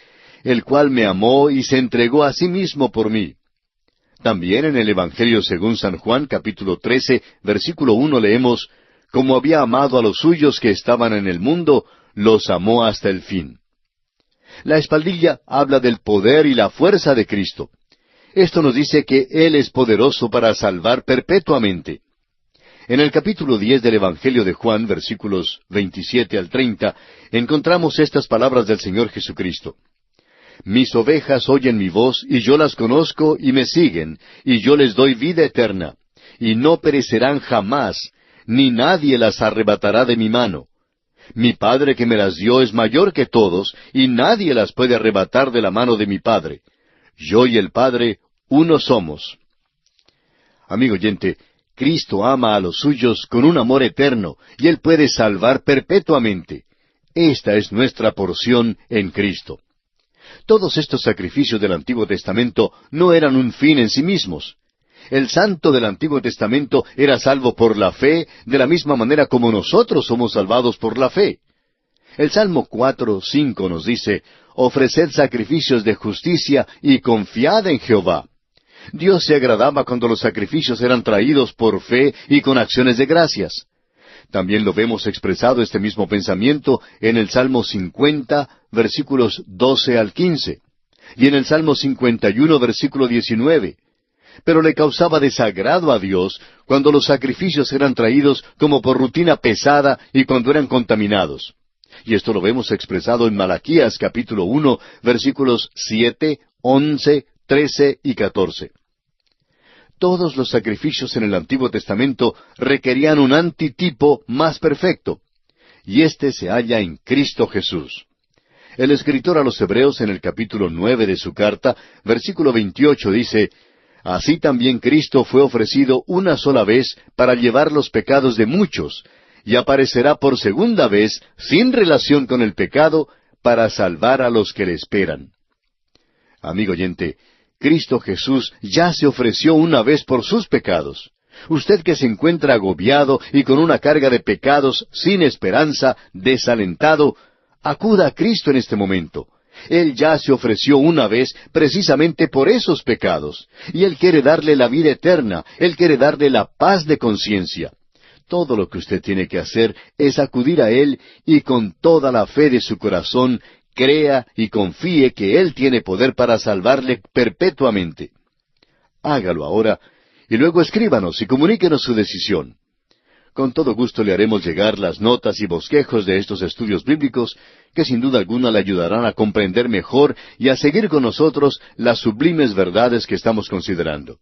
El cual me amó y se entregó a sí mismo por mí. También en el Evangelio según San Juan, capítulo 13, versículo 1, leemos, Como había amado a los suyos que estaban en el mundo, los amó hasta el fin. La espaldilla habla del poder y la fuerza de Cristo. Esto nos dice que Él es poderoso para salvar perpetuamente. En el capítulo 10 del Evangelio de Juan, versículos 27 al 30, encontramos estas palabras del Señor Jesucristo. Mis ovejas oyen mi voz, y yo las conozco, y me siguen, y yo les doy vida eterna, y no perecerán jamás, ni nadie las arrebatará de mi mano. Mi Padre que me las dio es mayor que todos, y nadie las puede arrebatar de la mano de mi Padre. Yo y el Padre, uno somos. Amigo oyente, Cristo ama a los suyos con un amor eterno, y Él puede salvar perpetuamente. Esta es nuestra porción en Cristo. Todos estos sacrificios del Antiguo Testamento no eran un fin en sí mismos. El santo del Antiguo Testamento era salvo por la fe, de la misma manera como nosotros somos salvados por la fe. El Salmo 4:5 nos dice, Ofreced sacrificios de justicia y confiad en Jehová. Dios se agradaba cuando los sacrificios eran traídos por fe y con acciones de gracias. También lo vemos expresado este mismo pensamiento en el Salmo 50, versículos 12 al 15, y en el Salmo 51, versículo 19. Pero le causaba desagrado a Dios cuando los sacrificios eran traídos como por rutina pesada y cuando eran contaminados. Y esto lo vemos expresado en Malaquías capítulo 1, versículos 7, 11, 13 y 14. Todos los sacrificios en el Antiguo Testamento requerían un antitipo más perfecto, y éste se halla en Cristo Jesús. El escritor a los Hebreos en el capítulo 9 de su carta, versículo 28 dice, Así también Cristo fue ofrecido una sola vez para llevar los pecados de muchos, y aparecerá por segunda vez, sin relación con el pecado, para salvar a los que le esperan. Amigo oyente, Cristo Jesús ya se ofreció una vez por sus pecados. Usted que se encuentra agobiado y con una carga de pecados, sin esperanza, desalentado, acuda a Cristo en este momento. Él ya se ofreció una vez precisamente por esos pecados, y Él quiere darle la vida eterna, Él quiere darle la paz de conciencia. Todo lo que usted tiene que hacer es acudir a Él y con toda la fe de su corazón, crea y confíe que Él tiene poder para salvarle perpetuamente. Hágalo ahora, y luego escríbanos y comuníquenos su decisión. Con todo gusto le haremos llegar las notas y bosquejos de estos estudios bíblicos, que sin duda alguna le ayudarán a comprender mejor y a seguir con nosotros las sublimes verdades que estamos considerando.